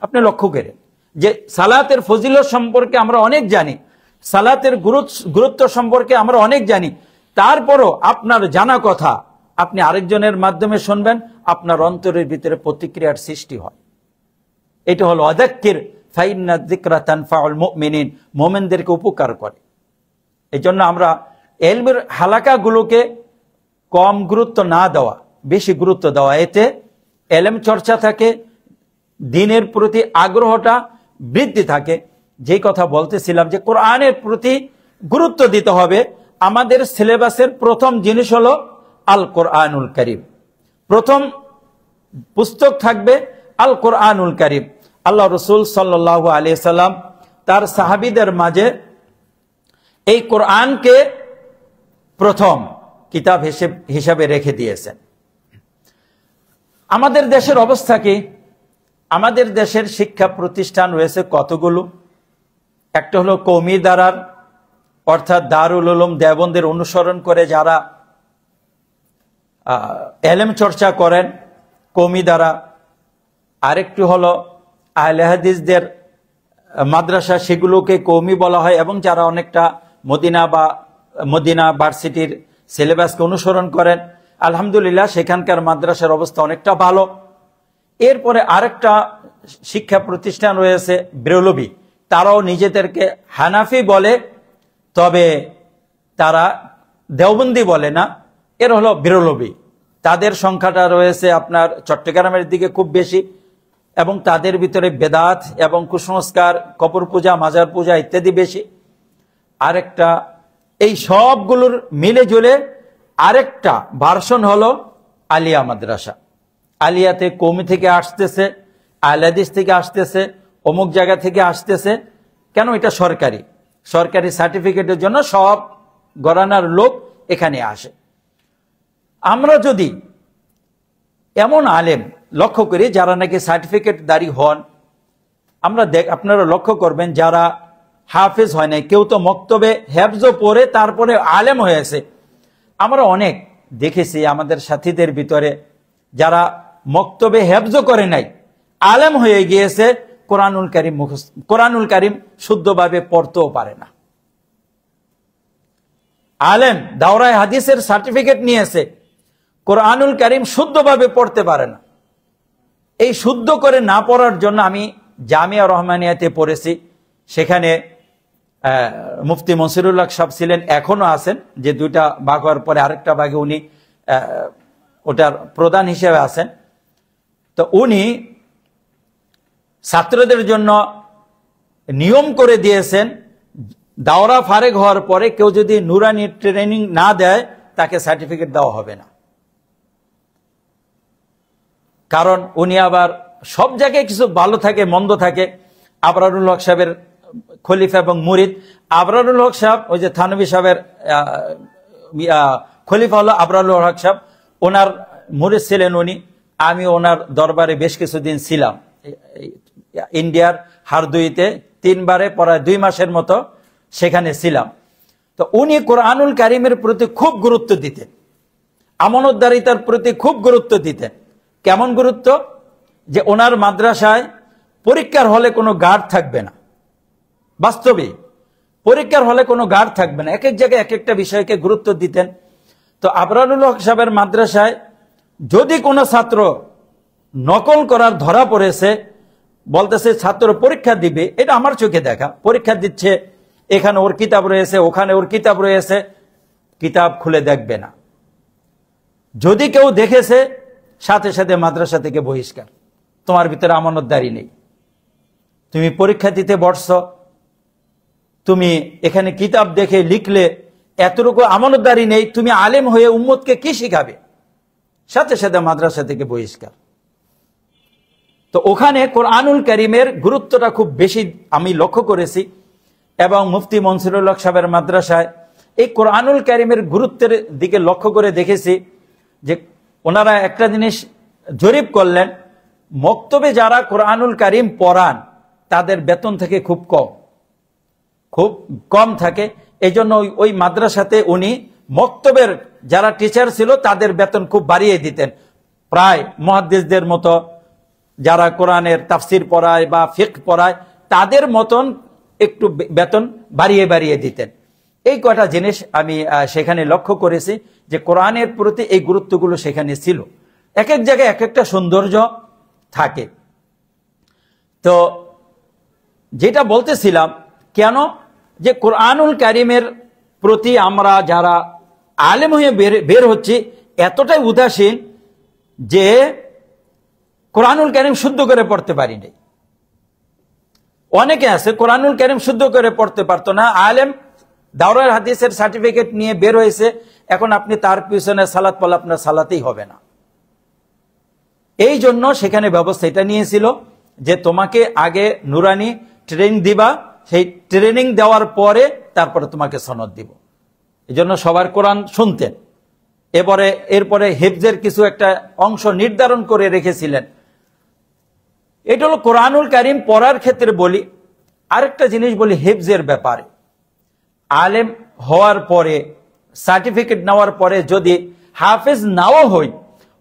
আপনি লক্ষ্য করেন যে সালাতের ফজিলত সম্পর্কে আমরা অনেক জানি, সালাতের গুরুত্ব সম্পর্কে আমরা অনেক জানি, তারপরও আপনার জানা কথা আপনি আরেকজনের মাধ্যমে শুনবেন, আপনার অন্তরের ভিতরে প্রতিক্রিয়ার সৃষ্টি হয়। এটা হলো আযাক্কির ফাইন্না যিকরা তানফাউল মুমিনিন, মুমিনদেরকে উপকার করে। এই জন্য আমরা ইলমের হালাকাগুলোকে কম গুরুত্ব না দেওয়া, বেশি গুরুত্ব দেওয়া, এতে ইলম চর্চা থাকে, দ্বীনের প্রতি আগ্রহটা বৃদ্ধি থাকে। যেই কথা বলতেছিলাম যে কোরআনের প্রতি গুরুত্ব দিতে হবে। আমাদের সিলেবাসের প্রথম জিনিস হলো আল কোরআনুল কারীম। প্রথম পুস্তক থাকবে আল কোরআনুল কারীম। আল্লাহ রসুল সাল্লাল্লাহু আলাইহি সাল্লাম তার সাহাবীদের মাঝে এই কোরআনকে প্রথম কিতাব হিসাবে রেখে দিয়েছেন। আমাদের দেশের অবস্থা কি? আমাদের দেশের শিক্ষা প্রতিষ্ঠান রয়েছে কতগুলো। একটা হলো কওমি দারার, অর্থাৎ দারুল উলুম দেওবন্দের অনুসরণ করে যারা এলেম চর্চা করেন, কওমি দারা। আরেকটি হলো আহলে হাদিসদের মাদ্রাসা, সেগুলোকে কওমি বলা হয়, এবং যারা অনেকটা মদিনা ভার্সিটির সিলেবাসকে অনুসরণ করেন, আলহামদুলিল্লাহ সেখানকার মাদ্রাসার অবস্থা অনেকটা ভালো। এরপরে আরেকটা শিক্ষা প্রতিষ্ঠান রয়েছে বেরলভী, তারাও নিজেদেরকে হানাফি বলে, তবে তারা দেওবন্দি বলে না, এর হলো বেরলভী। তাদের সংখ্যাটা রয়েছে আপনার চট্টগ্রামের দিকে খুব বেশি, এবং তাদের ভিতরে বেদাত এবং কুসংস্কার, কবর পূজা, মাজার পূজা ইত্যাদি বেশি। আরেকটা, এই সবগুলোর মিলে জুলে আরেকটা ভার্সন হলো আলিয়া মাদ্রাসা। আলিয়াতে কওমি থেকে আসতেছে, আহলে হাদিস থেকে আসতেছে, অমুক জায়গা থেকে আসতেছে। কেন? এটা সরকারি সার্টিফিকেটের জন্য সব ঘরানার লোক এখানে আসে। আমরা যদি এমন আলেম লক্ষ্য করি যারা নাকি সার্টিফিকেটধারী হন, আপনারা লক্ষ্য করবেন যারা হাফেজ হয় নাই, কেউ তো মক্তবে হেফজও পড়ে তারপরে আলেম হয়েছে। আমরা অনেক দেখেছি আমাদের সাথীদের ভিতরে যারা মক্তবে হেফজও করে নাই, আলেম হয়ে গিয়েছে, কোরআনুল কারীম শুদ্ধভাবে পড়তেও পারে না। আলেম দাওরায়ে হাদিসের সার্টিফিকেট নিয়েছে, কোরআনুল কারীম শুদ্ধভাবে পড়তে পারে না। এই শুদ্ধ করে না পড়ার জন্য আমি জামিয়া রহমানিয়াতে পড়েছি, সেখানে মুফতি মনসুরুল হক সাহেব ছিলেন, এখনো আছেন, যে দুইটা ভাগ হওয়ার পরে আরেকটা ভাগে উনি ওটার প্রধান হিসেবে আছেন। তো উনি ছাত্রদের জন্য নিয়ম করে দিয়েছেন, দাওরা ফারেগ হওয়ার পরে কেউ যদি নুরানি ট্রেনিং না দেয় তাকে সার্টিফিকেট দেওয়া হবে না। কারণ উনি আবার সব জায়গায় কিছু ভালো থাকে মন্দ থাকে। আবরারুল হক সাহেবের খলিফা এবং মুরিদ, আবরারুল হক সাহেব ওই যে থানভী সাহেবের খলিফা হলো আবরারুল হক সাহেব, ওনার মুরিদ ছিলেন উনি। আমি ওনার দরবারে বেশ কিছুদিন ছিলাম, ইন্ডিয়ার হারদুইতে 3 বারে প্রায় 2 মাসের মতো সেখানে ছিলাম। তো উনি কোরআনুল কারীমের প্রতি খুব গুরুত্ব দিতেন, আমানতদারিতার প্রতি খুব গুরুত্ব দিতেন। কেমন গুরুত্ব? যে ওনার মাদ্রাসায় পরীক্ষার হলে কোনো গার্ড থাকবে না, বাস্তবে পরীক্ষার হলে কোনো গার্ড থাকবে না। এক এক জায়গায় এক একটা বিষয়কে গুরুত্ব দিতেন। তো আবরারুল হক সাহেবের মাদ্রাসায় যদি কোনো ছাত্র নকল করার ধরা পড়েছে, বলতেছে ছাত্র পরীক্ষা দিবে, এটা আমার চোখে দেখা, পরীক্ষা দিচ্ছে, এখানে ওর কিতাব রয়েছে, ওখানে ওর কিতাব রয়েছে, কিতাব খুলে দেখবে না। যদি কেউ দেখেছে, সাথে সাথে মাদ্রাসা থেকে বহিষ্কার, তোমার ভিতরে আমানতদারি নেই, তুমি পরীক্ষা দিতে বসছ, তুমি এখানে কিতাব দেখে লিখলে, এতটুকু আমানতদারি নেই, তুমি আলেম হয়ে উম্মতকে কি শিখাবে? সাথে সাথে মাদ্রাসা থেকে বহিষ্কার। তো ওখানে কোরআনুল কারীমের গুরুত্বটা খুব বেশি আমি লক্ষ্য করেছি। এবং মুফতি মনসুরুল হক সাহেবের মাদ্রাসায় এই কোরআনুল কারীমের গুরুত্বের দিকে লক্ষ্য করে দেখেছি যে ওনারা একটা জিনিস জরিপ করলেন, মক্তবে যারা কোরআনুল কারীম পড়ান তাদের বেতন থেকে খুব কম থাকে। এই জন্য ওই মাদ্রাসাতে উনি মক্তবের যারা টিচার ছিল তাদের বেতন খুব বাড়িয়ে দিতেন, প্রায় মুহাদ্দিসদের মতো যারা কোরআনের তাফসির পড়ায় বা ফিকহ পড়ায় তাদের মতন একটু বেতন বাড়িয়ে দিতেন। এই কয়টা জিনিস আমি সেখানে লক্ষ্য করেছি যে কোরআনের প্রতি এই গুরুত্বগুলো সেখানে ছিল। এক এক জায়গায় এক একটা সৌন্দর্য থাকে। তো যেটা বলতেছিলাম, কেন যে কোরআনুল কারীমের প্রতি আমরা যারা আলেম হয়ে বের হচ্ছি এতটাই উদাসীন যে কোরআনুল কারীম শুদ্ধ করে পড়তে পারিনি। অনেকে আছে কোরআনুল কারীম শুদ্ধ করে পড়তে পারতো না, আলেম দাওরায়ে হাদিসের সার্টিফিকেট নিয়ে বের হয়েছে, এখন আপনি তার পিছনে সালাত পড়লে আপনার সালাতেই হবে না। এই জন্য সেখানে ব্যবস্থা এটা নিয়েছিল যে তোমাকে আগে নুরানি ট্রেনিং দিবা, সেই ট্রেনিং দেওয়ার পরে তারপরে তোমাকে সনদ দিব। এই জন্য সবার কোরআন শুনতেন। এরপরে হিফজের কিছু একটা অংশ নির্ধারণ করে রেখেছিলেন। এটা হলো কোরআনুল কারীম পড়ার ক্ষেত্রে বলি। আরেকটা জিনিস বলি হিফজের ব্যাপারে, আলেম হওয়ার পরে সার্টিফিকেট নেওয়ার পরে যদি হাফেজ নাও হই,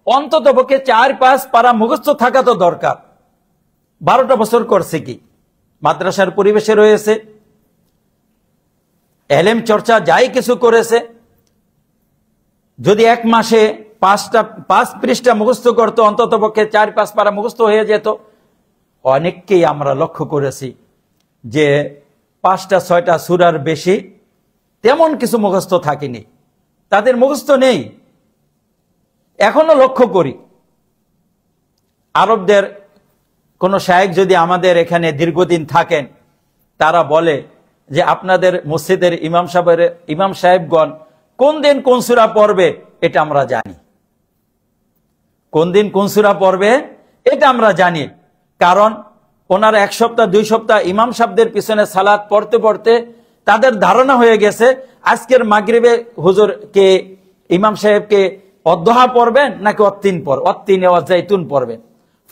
অন্তত পক্ষে 4-5 পারা মুখস্থ থাকা তো দরকার। 12টা বছর করছে কি, মাদ্রাসার পরিবেশে রয়েছে, এলেম চর্চা যাই কিছু করেছে, যদি এক মাসে 5 পৃষ্ঠা মুখস্থ করতো, অন্তত পক্ষে 4-5 পারা মুখস্থ হয়ে যেত। অনেককেই আমরা লক্ষ্য করেছি যে 5টা-6টা সূরার বেশি তেমন কিছু মুখস্থ থাকেনি, তাদের মুখস্থ নেই। এখনো লক্ষ্য করি আরবদের কোন শায়েখ যদি আমাদের এখানে দীর্ঘদিন থাকেন, তারা বলে যে আপনাদের মসজিদের ইমাম সাহেবগণ কোন দিন কোন সূরা পড়বে এটা আমরা জানি, কোন দিন কোন সূরা পড়বে এটা আমরা জানি। কারণ ওনারা 1 সপ্তাহ 2 সপ্তাহ ইমাম সাহেবদের পিছনে সালাত পড়তে পড়তে তাদের ধারণা হয়ে গেছে আজকের মাগরিবে হুজুরকে ইমাম সাহেবকে অদ্দোহা পড়বেন নাকি অত্তিনে ওয়াজাইতুন পড়বেন,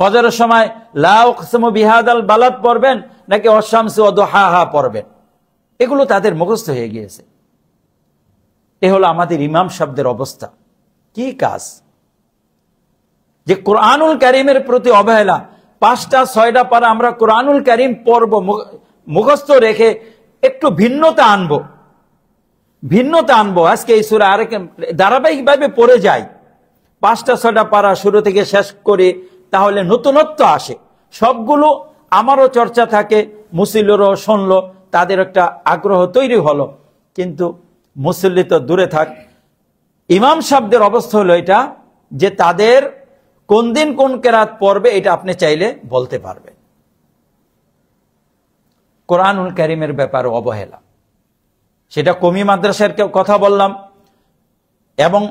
ফজরের সময় লা উকসিমু বিহাদাল বালাদ পড়বেন নাকি ওয়াশামসি ওয়াদুহাহা পড়বেন। এগুলো তাদের মুখস্থ হয়ে গিয়েছে। এ হলো আমাদের ইমাম সাহেবদের অবস্থা। কি কাজ যে কোরআনুল কারীমের প্রতি অবহেলা। 5টা-6টা পারা আমরা কোরআনুল কারীম পড়ব, মুখস্থ রেখে একটু ভিন্নতা আনবো। আজকে এই সূরা আরেক ধারাবাহিকভাবে পড়ে যাই, 5টা-6টা পারা শুরু থেকে শেষ করে, তাহলে নতুনত্ব আসে। সবগুলো আমারও চর্চা থাকে, মুসল্লিরও শুনলো, তাদের একটা আগ্রহ তৈরি হলো। কিন্তু মুসল্লি তো দূরে থাক, ইমাম সাহেবদের অবস্থা হলো এটা যে তাদের কোন দিন কোন কেরাত পড়বে এটা আপনি চাইলে বলতে পারবেন। কোরআনুল কারীমের ব্যাপারে অবহেলা, সেটা কমি মাদ্রাসার কথা বললাম, এবং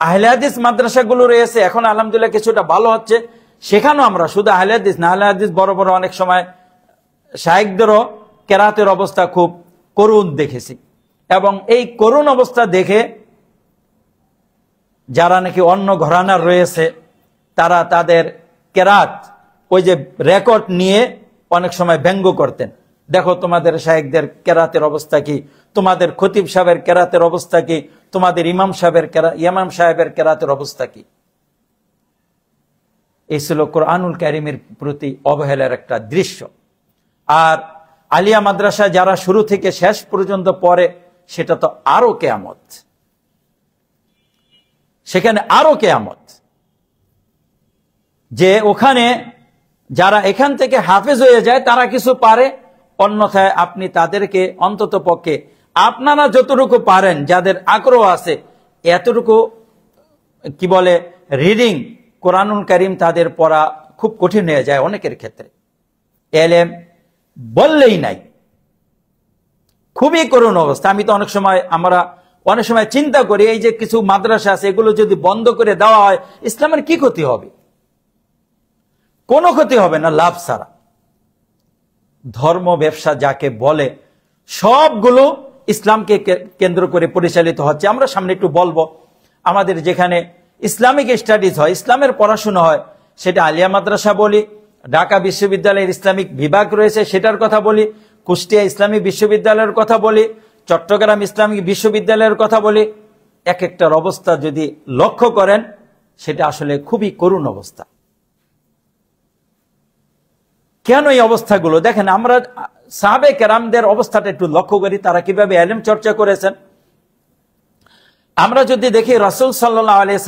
আহলে হাদিস মাদ্রাসাগুলো রয়েছে, এখন আলহামদুলিল্লাহ কিছুটা ভালো হচ্ছে। সেখানেও আমরা শুধু আহলে হাদিস না, আহলে হাদিস বড় বড় অনেক সময় শায়েখদেরও কেরাতের অবস্থা খুব করুণ দেখেছি। এবং এই করুণ অবস্থা দেখে যারা নাকি অন্য ঘরানার রয়েছে, তারা তাদের কেরাত ওই যে রেকর্ড নিয়ে অনেক সময় ব্যঙ্গ করতেন। দেখো তোমাদের শায়েখদের কেরাতের অবস্থা কি, তোমাদের খতিব সাহেবের কেরাতের অবস্থা কি, তোমাদের ইমাম সাহেবের কেরাতের অবস্থা কি। এই ছিল কোরআনুল কারীমের প্রতি অবহেলার একটা দৃশ্য। আর আলিয়া মাদ্রাসা যারা শুরু থেকে শেষ পর্যন্ত পড়ে, সেটা তো আরো কিয়ামত, সেখানে আরো কিয়ামত। যে ওখানে যারা এখান থেকে হাফেজ হয়ে যায় তারা কিছু পারে, অন্যথায় আপনি তাদেরকে অন্তত পক্ষে আপনারা যতটুকু পারেন, যাদের আগ্রহ আছে, এতটুকু কি বলে রিডিং কোরআনুল কারীম তাদের পড়া খুব কঠিন হয়ে যায় অনেকের ক্ষেত্রে। এলেম বললেই নাই, খুবই করুণ অবস্থা। আমি তো আমরা অনেক সময় চিন্তা করি, এই যে কিছু মাদ্রাসা আছে এগুলো যদি বন্ধ করে দেওয়া হয় ইসলামের কি ক্ষতি হবে? কোনো ক্ষতি হবে না, লাভ ছাড়া। ধর্ম ব্যবসা যাকে বলে সবগুলো ইসলামকে কেন্দ্র করে পরিচালিত হচ্ছে। আমরা সামনে একটু বলবো, আমাদের যেখানে ইসলামিক স্টাডিজ হয়, ইসলামের পড়াশোনা হয়, সেটা আলিয়া মাদ্রাসা বলি, ঢাকা বিশ্ববিদ্যালয়ের ইসলামিক বিভাগ রয়েছে সেটার কথা বলি, কুষ্টিয়া ইসলামী বিশ্ববিদ্যালয়ের কথা বলি, চট্টগ্রাম ইসলামিক বিশ্ববিদ্যালয়ের কথা বলি, এক একটার অবস্থা যদি লক্ষ্য করেন সেটা আসলে খুবই করুণ অবস্থা। কেন এই অবস্থাগুলো? দেখেন, আমরা সাহাবে কেরামদের অবস্থাটা একটু লক্ষ্য করি, তারা কিভাবে ইলম চর্চা করেছেন। আমরা যদি দেখি রাসূল সাল্লাল্লাহু আলাইহি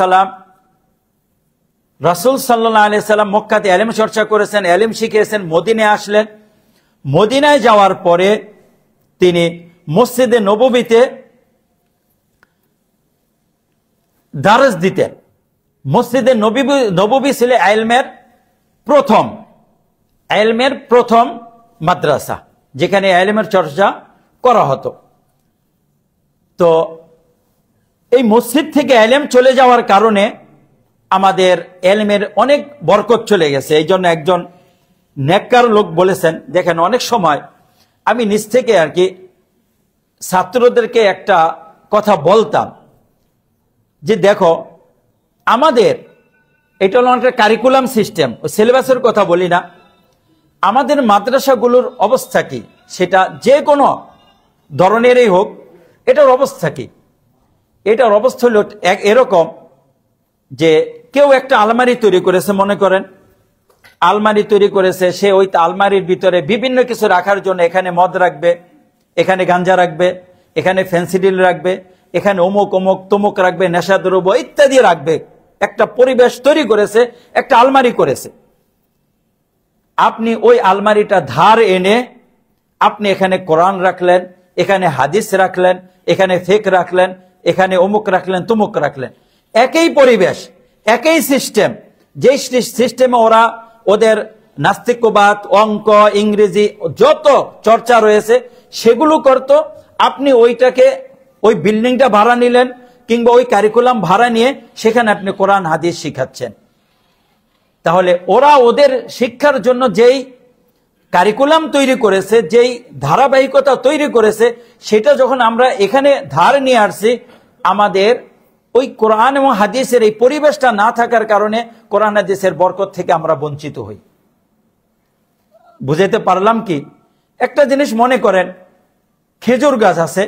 সাল্লাম মক্কাতে ইলম চর্চা করেছেন, ইলম শিখিয়েছেন, মদিনায় আসলেন। মদিনায় যাওয়ার পরে তিনি মসজিদে নববীতে দারস দিতেন। মসজিদে নববী ছিল ইলমের প্রথম মাদ্রাসা, যেখানে ইলমের চর্চা করা হতো। তো এই মসজিদ থেকে ইলম চলে যাওয়ার কারণে আমাদের এলমের অনেক বরকত চলে গেছে। এই জন্য একজন নেককার লোক বলেছেন, দেখেন অনেক সময় আমি নিজ থেকে আর কি ছাত্রদেরকে একটা কথা বলতাম যে দেখো আমাদের এটা হলো একটা কারিকুলাম সিস্টেম, সিলেবাসের কথা বলি না, আমাদের মাদ্রাসাগুলোর অবস্থা কি, সেটা যে কোনো ধরনেরই হোক, এটার অবস্থা কি? এটার অবস্থা হলো এরকম যে কেউ একটা আলমারি তৈরি করেছে, মনে করেন আলমারি তৈরি করেছে, সে ওই আলমারির ভিতরে বিভিন্ন কিছু রাখার জন্য এখানে মদ রাখবে, এখানে গাঞ্জা রাখবে, এখানে ফেন্সিডিল রাখবে, এখানে অমুক অমুক তমুক রাখবে, নেশাদ্রব্য ইত্যাদি রাখবে। একটা পরিবেশ তৈরি করেছে, একটা আলমারি করেছে। আপনি ওই আলমারিটা ধার এনে আপনি এখানে কোরআন রাখলেন, এখানে হাদিস রাখলেন, এখানে ফিকহ রাখলেন, এখানে অমুক রাখলেন, তমুক রাখলেন। একই পরিবেশ, একই সিস্টেম, যেই সিস্টেমে ওরা ওদের নাস্তিকবাদ, অঙ্ক, ইংরেজি যত চর্চা রয়েছে সেগুলো করত, আপনি ওইটাকে ওই বিল্ডিংটা ভাড়া নিলেন কিংবা ওই কারিকুলাম ভাড়া নিয়ে সেখানে আপনি কোরআন হাদিস শিখাচ্ছেন। তাহলে ওরা ওদের শিক্ষার জন্য যেই কারিকুলাম তৈরি করেছে, যেই ধারাবাহিকতা তৈরি করেছে, সেটা যখন আমরা এখানে ধার নিয়ে আসছি, আমাদের ওই কোরআন এবং হাদিসের এই পরিবেশটা না থাকার কারণে কোরআন হাদিসের বরকত থেকে আমরা বঞ্চিত হই। বুঝাইতে পারলাম কি? একটা জিনিস মনে করেন, খেজুর গাছ আছে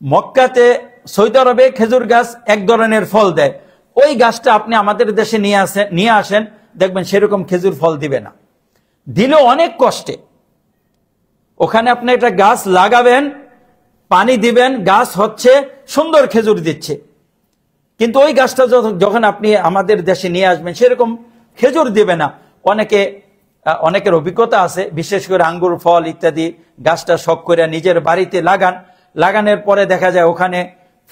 মক্কাতে, সৌদি আরবে খেজুর গাছ এক ধরনের ফল দেয়, ওই গাছটা আপনি আমাদের দেশে নিয়ে আসেন, দেখবেন সেরকম খেজুর ফল দিবে না, দিলেও অনেক কষ্টে। ওখানে আপনি একটা গাছ লাগাবেন, পানি দিবেন, গাছ হচ্ছে, সুন্দর খেজুর দিচ্ছে, কিন্তু ওই গাছটা যখন আপনি আমাদের দেশে নিয়ে আসবেন সেরকম খেজুর দিবে না। অনেকের অভিজ্ঞতা আছে, বিশেষ করে আঙ্গুর ফল ইত্যাদি গাছটা শখ করে নিজের বাড়িতে লাগানোর পরে দেখা যায় ওখানে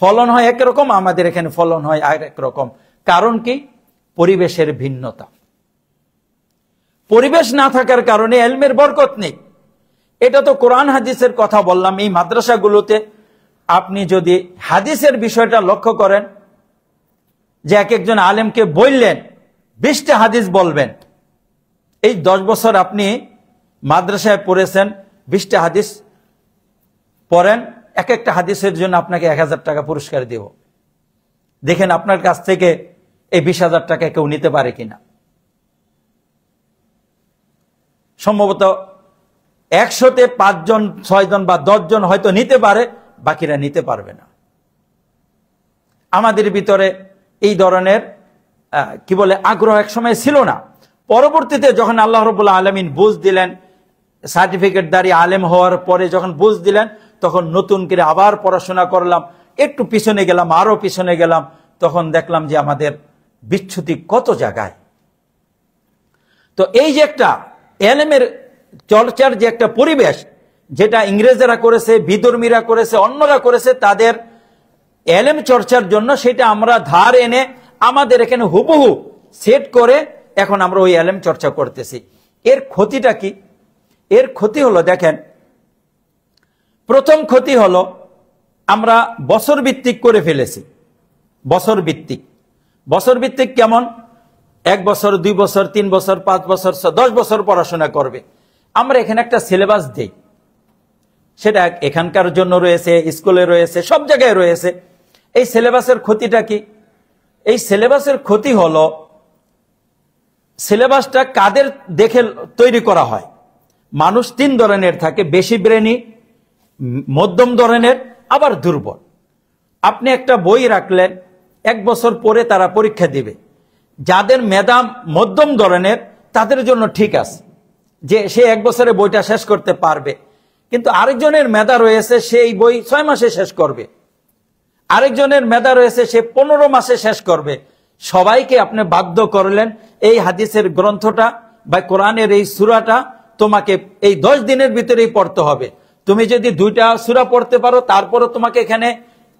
ফলন হয় একরকম, আমাদের এখানে ফলন হয় আরেক রকম। কারণ কি? পরিবেশের ভিন্নতা। পরিবেশ না থাকার কারণে ইলমের বরকত নেই। এটা তো কোরআন হাদিসের কথা বললাম। এই মাদ্রাসাগুলোতে আপনি যদি হাদিসের বিষয়টা লক্ষ্য করেন, যে এক একজন আলেমকে বললেন 20টা হাদিস বলবেন, এই 10 বছর আপনি মাদ্রাসায় পড়েছেন, 20টা হাদিস পড়েন, এক একটা হাদিসের জন্য আপনাকে 1000 টাকা পুরস্কার দেব। দেখেন আপনার কাছ থেকে এই 20,000 টাকা কেউ নিতে পারে কিনা। সম্ভবত 100-তে 5 জন, 6 জন বা 10 জন হয়তো নিতে পারে, বাকিরা নিতে পারবে না। আমাদের ভিতরে এই ধরনের কি বলে আগ্রহ এক সময় ছিল না। পরবর্তীতে যখন আল্লাহ রাব্বুল আলামিন বুঝ দিলেন, সার্টিফিকেটধারী আলেম হওয়ার পরে যখন বুঝ দিলেন, তখন নতুন করে আবার পড়াশোনা করলাম, একটু পিছনে গেলাম, আরো পিছনে গেলাম, তখন দেখলাম যে আমাদের বিচ্যুতি কত জায়গায়। তো এই যে একটা ইলমের চর্চার যে একটা পরিবেশ, যেটা ইংরেজরা করেছে, বিধর্মীরা করেছে, অন্যরা করেছে তাদের ইলম চর্চার জন্য, সেটা আমরা ধার এনে আমাদের এখানে হুবহু সেট করে এখন আমরা ওই ইলম চর্চা করতেছি। এর ক্ষতিটা কি? এর ক্ষতি হলো, দেখেন, প্রথম ক্ষতি হলো আমরা বছর ভিত্তিক করে ফেলেছি। বছর ভিত্তিক কেমন? 1 বছর, 2 বছর, 3 বছর, 5 বছর, 10 বছর পড়াশোনা করবে। আমরা এখানে একটা সিলেবাস দেই, সেটা এখানকার জন্য রয়েছে, স্কুলে রয়েছে, সব জায়গায় রয়েছে। এই সিলেবাসের ক্ষতিটা কি? এই সিলেবাসের ক্ষতি হলো, সিলেবাসটা কাদের দেখে তৈরি করা হয়? মানুষ 3 ধরনের থাকে, বেশি ব্রেনি, মধ্যম ধরনের, আবার দুর্বল। আপনি একটা বই রাখলেন, 1 বছর পরে তারা পরীক্ষা দিবে। যাদের মেধা মধ্যম ধরনের তাদের জন্য ঠিক আছে, যে সে 1 বছরে বইটা শেষ করতে পারবে, কিন্তু আরেকজনের মেধা রয়েছে সেই বই 6 মাসে শেষ করবে, আরেকজনের মেধা রয়েছে সে 15 মাসে শেষ করবে। সবাইকে আপনি বাধ্য করলেন এই হাদিসের গ্রন্থটা বা কোরআনের এই সূরাটা তোমাকে এই 10 দিনের ভিতরেই পড়তে হবে। তুমি যদি 2টা সূরা পড়তে পারো তারপরও তোমাকে এখানে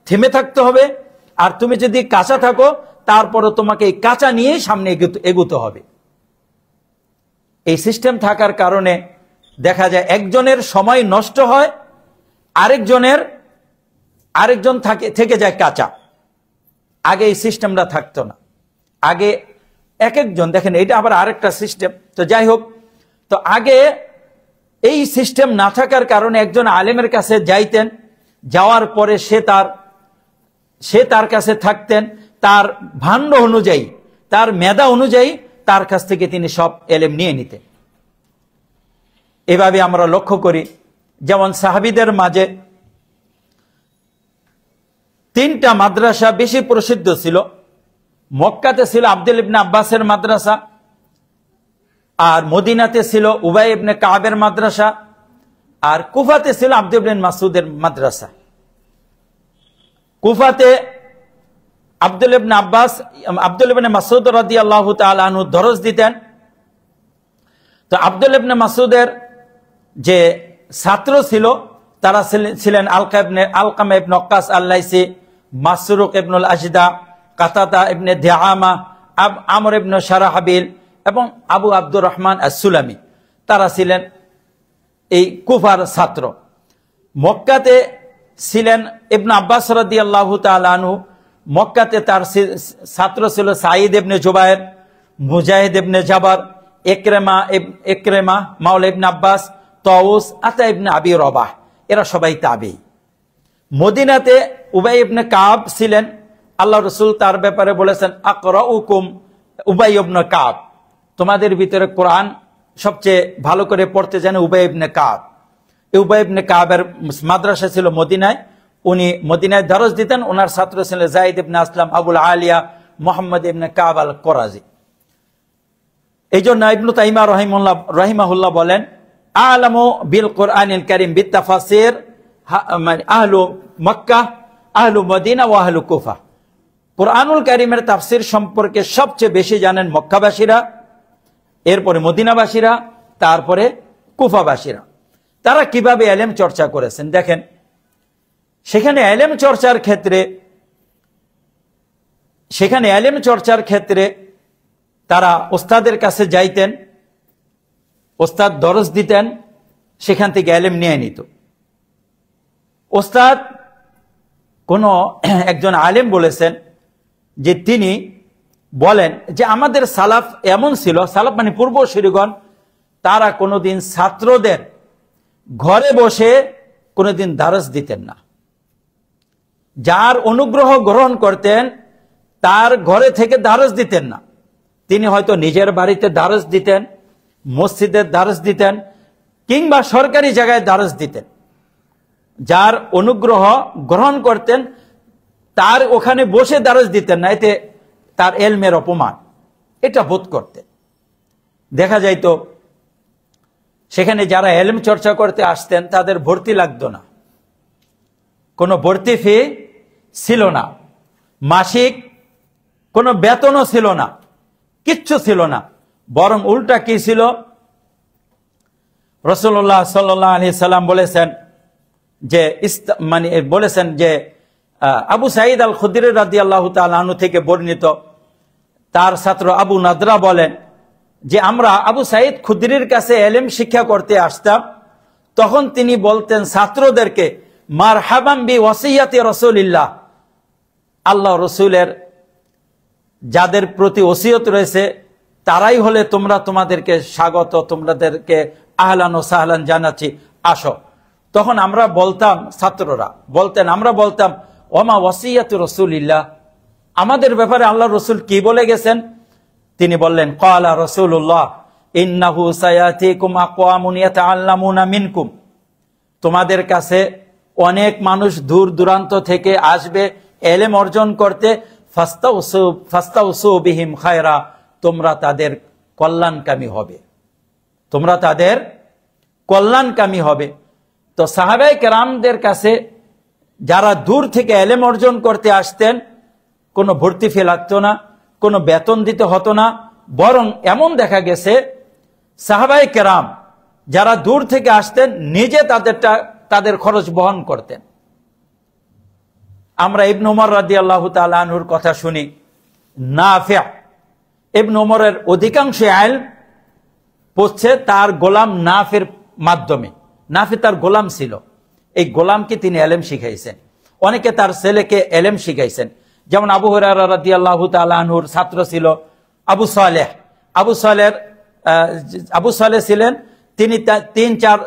থেমে থাকতে হবে, আর তুমি যদি কাঁচা থাকো তারপরও তোমাকে এই কাঁচা নিয়েই সামনে এগোতে হবে। এই সিস্টেম থাকার কারণে দেখা যায় একজনের সময় নষ্ট হয়, আরেকজন থেকে যায় কাঁচা। আগে এই সিস্টেমটা থাকতো না। আগে এক একজন, দেখেন এটা আবার আরেকটা সিস্টেম। তো যাই হোক, তো আগে এই সিস্টেম না থাকার কারণে একজন আলেমের কাছে যাইতেন, যাওয়ার পরে সে তার কাছে থাকতেন, তার ভাণ্ড অনুযায়ী, তার মেধা অনুযায়ী তার কাছ থেকে তিনি সব এলেম নিয়ে নিতেন। এভাবে আমরা লক্ষ্য করি, যেমন সাহাবীদের মাঝে 3টা মাদ্রাসা বেশি প্রসিদ্ধ ছিল। মক্কাতে ছিল আব্দুল ইবনে আব্বাসের মাদ্রাসা, আর মদিনাতে ছিল উবাই ইবনে কাবের মাদ্রাসা, আর কুফাতে ছিল আব্দুল ইবনে মাসউদের মাদ্রাসা। কুফাতে আব্দুল ইবনে মাসউদ রাদিয়াল্লাহু তাআলা আনহু দরস দিতেন। তো আব্দুল ইবনে মাসউদের যে ছাত্র ছিল তারা ছিলেন আলকামা ইবনে ওয়াক্কাস আল-লাইসি, মাসরুক ইবনুল আজদা, কাতাদা ইবনে দিআমা, আমর ইবনে শারাহাবিল এবং আবু আব্দুর রহমান আস-সুলামি। তারা ছিলেন এই কুফার ছাত্র। মক্কাতে ছিলেন ইবনে আব্বাস রাদিয়াল্লাহু তাআলা আনহু। মক্কাতে তার ছাত্র ছিল সাঈদ ইবনে জুবায়ের, মুজাহিদ ইবনে জাবার, ইকরিমা মাওলা ইবনে আব্বাস, তাউস, আতা ইবনে আবি রবাহ, এরা সবাই তাবী। মদিনাতে উবাই ইবনে কাব ছিলেন। আল্লাহ রাসূল তার ব্যাপারে বলেছেন, আকরাউকুম উবাই ইবনে কাব, তোমাদের ভিতরে কোরআন সবচেয়ে ভালো করে পড়তে জানে উবাই ইবনে কাব। এই উবাই ইবনে কাবের মাদ্রাসা ছিল মদিনায়, উনি মদিনায় দরস দিতেন। ওনার ছাত্র ছিলেন যায়েদ ইবনে আসলাম, আবুল আলিয়া, মুহাম্মদ ইবনে কাব আল কোরাজি। এই জন্য ইবনে তাইমিয়া রাহিমাহুল্লাহ বলেন, আলামু বিল কোরআনিল কারীম বিত্তাফাসির আহলু মক্কা, আহলু মদিনা ওয়া আহলু কুফা। কোরআনুল কারীমের তাফসির সম্পর্কে সবচেয়ে বেশি জানেন মক্কাবাসীরা, এরপরে মদিনাবাসীরা, তারপরে কুফাবাসীরা। তারা কিভাবে ইলম চর্চা করেছেন দেখেন। সেখানে ইলম চর্চার ক্ষেত্রে তারা ওস্তাদের কাছে যাইতেন, ওস্তাদ দরস দিতেন, সেখান থেকে ইলম নিয়ে নিত। ওস্তাদ কোন একজন আলেম বলেছেন যে তিনি বলেন যে আমাদের সালাফ এমন ছিল, সালাফ মানে পূর্বসূরিগণ, তারা কোনোদিন ছাত্রদের ঘরে বসে কোনোদিন দারস দিতেন না। যার অনুগ্রহ গ্রহণ করতেন তার ঘরে থেকে দারস দিতেন না। তিনি হয়তো নিজের বাড়িতে দারস দিতেন, মসজিদের দারস দিতেন, কিংবা সরকারি জায়গায় দারস দিতেন। যার অনুগ্রহ গ্রহণ করতেন তার ওখানে বসে দারস দিতেন না, এতে তার এলমের অপমান, এটা বোধ করতেন। দেখা যাইত সেখানে যারা এলম চর্চা করতে আসতেন তাদের ভর্তি লাগতো না, কোনো ভর্তি ফি ছিল না, মাসিক কোনো বেতনও ছিল না, কিচ্ছু ছিল না। বরং উল্টা কি ছিল, রাসূলুল্লাহ সাল্লাল্লাহু আলাইহি সাল্লাম বলেছেন যে আবু সাঈদ আল খুদরি রাদিয়াল্লাহু তাআলা আনহু থেকে বর্ণিত, তার ছাত্র আবু নাদরা বলেন যে আমরা আবু সাঈদ খুদরির কাছে ইলম শিক্ষা করতে আসতাম, তখন তিনি বলতেন ছাত্রদেরকে, মারহাবান বি ওয়াসিয়াতি রাসূলিল্লাহ, আল্লাহ রসুলের যাদের প্রতি ওসিয়ত রয়েছে তারাই হলে তোমাদেরকে স্বাগত, তোমাদেরকে আহলান ও সাহলান জানাচ্ছি, আসো। তখন আমরা বলতাম, ছাত্ররা বলতেন, আমরা বলতাম, ওমা ওয়াসিয়াতু রাসূলিল্লাহ, আমাদের ব্যাপারে আল্লাহ রসুল কি বলে গেছেন? তিনি বললেন, ক্বালা রাসূলুল্লাহ ইন্নাহু সায়াতিকুম আকওয়ামুন ইয়াতাআল্লামুনা মিনকুম, তোমাদের কাছে অনেক মানুষ দূর দূরান্ত থেকে আসবে ইলম অর্জন করতে, ফাস্তাউসু বিহিম খায়রা, তোমরা তাদের কল্যাণকামী হবে, তোমরা তাদের কল্যাণকামী হবে। তো সাহাবায়ে কেরামদের কাছে যারা দূর থেকে ইলম অর্জন করতে আসতেন কোনো ভর্তি ফি লাগতো না, কোনো বেতন দিতে হতো না, বরং এমন দেখা গেছে সাহাবায়ে কেরাম যারা দূর থেকে আসতেন নিজে তাদের খরচ বহন করতেন। আমরা ইবনে উমর রাদিয়াল্লাহু তাআলা আনহুর কথা শুনি, নাফি' ইবনে উমরের অধিকাংশ ইলম পড়ছে তার গোলাম নাফির মাধ্যমে। নাফি তার গোলাম ছিল, এই গোলামকে তিনি ইলম শিখাইছেন, অনেকে তার ছেলেকে ইলম শিখাইছেন। যেমন আবু হুরায়রা রাদিয়াল্লাহু তাআলা আনহুর ছাত্র ছিল আবু সালেহ। আবু সালেহ ছিলেন, তিনি তিন চার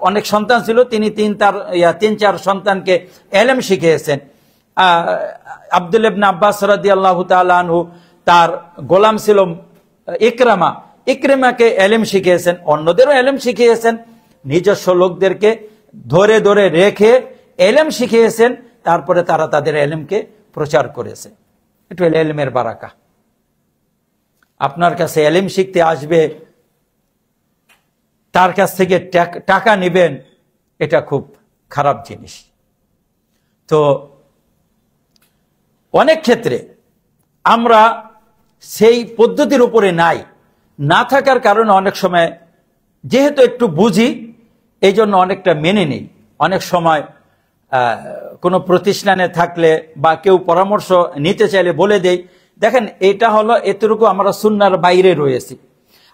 অনেক সন্তান ছিল, তিনি তিন চার সন্তানকে এলেম শিখিয়েছেন। আব্দুল্লাহ ইবনে আব্বাস রাদিয়াল্লাহু তাআলা আনহু, তার গোলাম ছিল ইকরামাকে এলেম শিখিয়েছেন, অন্যদেরও এলেম শিখিয়েছেন, নিজস্ব লোকদেরকে ধরে ধরে রেখে এলেম শিখিয়েছেন, তারপরে তারা তাদের এলেমকে প্রচার করেছে। এটা হলো এলেমের বারাকা। আপনার কাছে এলেম শিখতে আসবে, তার কাছ থেকে টাকা নেবেন, এটা খুব খারাপ জিনিস। তো অনেক ক্ষেত্রে আমরা সেই পদ্ধতির উপরে না থাকার কারণে অনেক সময় যেহেতু একটু বুঝি, এই জন্য অনেকটা মেনে নেই। অনেক সময় কোনো প্রতিষ্ঠানে থাকলে বা কেউ পরামর্শ নিতে চাইলে বলে দেই, দেখেন এটা হলো এতটুকু আমরা সুন্নাহর বাইরে রয়েছি,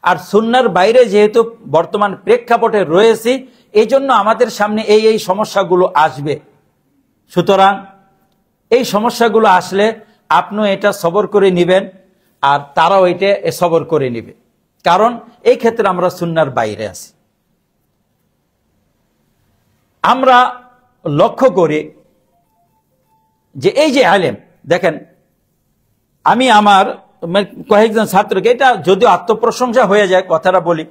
আর সুন্নাহর বাইরে যেহেতু বর্তমান প্রেক্ষাপটে রয়েছি, এই জন্য আমাদের সামনে এই সমস্যাগুলো আসবে। সুতরাং এই সমস্যাগুলো আসলে আপনিও এটা সবর করে নেবেন, আর তারাও এটা সবর করে নেবে, কারণ এই ক্ষেত্রে আমরা সুন্নাহর বাইরে আছি। আমরা লক্ষ্য করি যে এই যে আলেম, দেখেন আমি আমার কয়েকজন ছাত্রকে, এটা যদিও আত্মপ্রশংসা হয়ে যায় কথাটা বলি,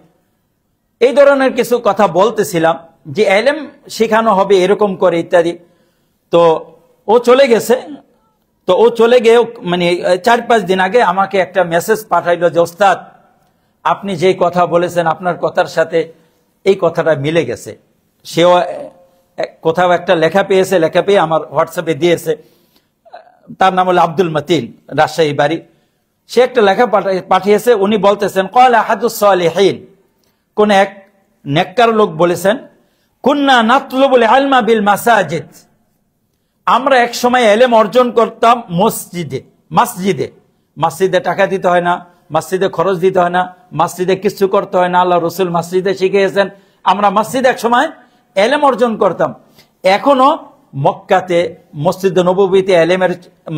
এই ধরনের কিছু কথা বলতেছিলাম যে এলেম শেখানো হবে এরকম করে ইত্যাদি। তো ও চলে গেছে, তো ও চলে গিয়ে মানে 4-5 দিন আগে আমাকে একটা মেসেজ পাঠাইলো যে ওস্তাদ, আপনি যেই কথা বলেছেন আপনার কথার সাথে এই কথাটা মিলে গেছে। সেও কোথাও একটা লেখা পেয়ে আমার হোয়াটসঅ্যাপে দিয়েছে। তার নাম হলো আব্দুল মতিন, রাজশাহী বাড়ি। সে একটা লেখা পাঠিয়েছে, উনি বলতেছেন ক্বালা আহাদুস সালিহিন, কোন এক নেককার লোক বলেছেন, কুন্না নাতলুবুল ইলমা বিল মাসাজিদ, আমরা এক সময় এলেম অর্জন করতাম মসজিদে টাকা দিতে হয় না, মসজিদে খরচ দিতে হয় না, মসজিদে কিছু করতে হয় না, আল্লাহ রসুল মসজিদে শিখিয়েছেন, আমরা মসজিদে এক সময় এলেম অর্জন করতাম। এখনো মক্কাতে মসজিদে নববীতে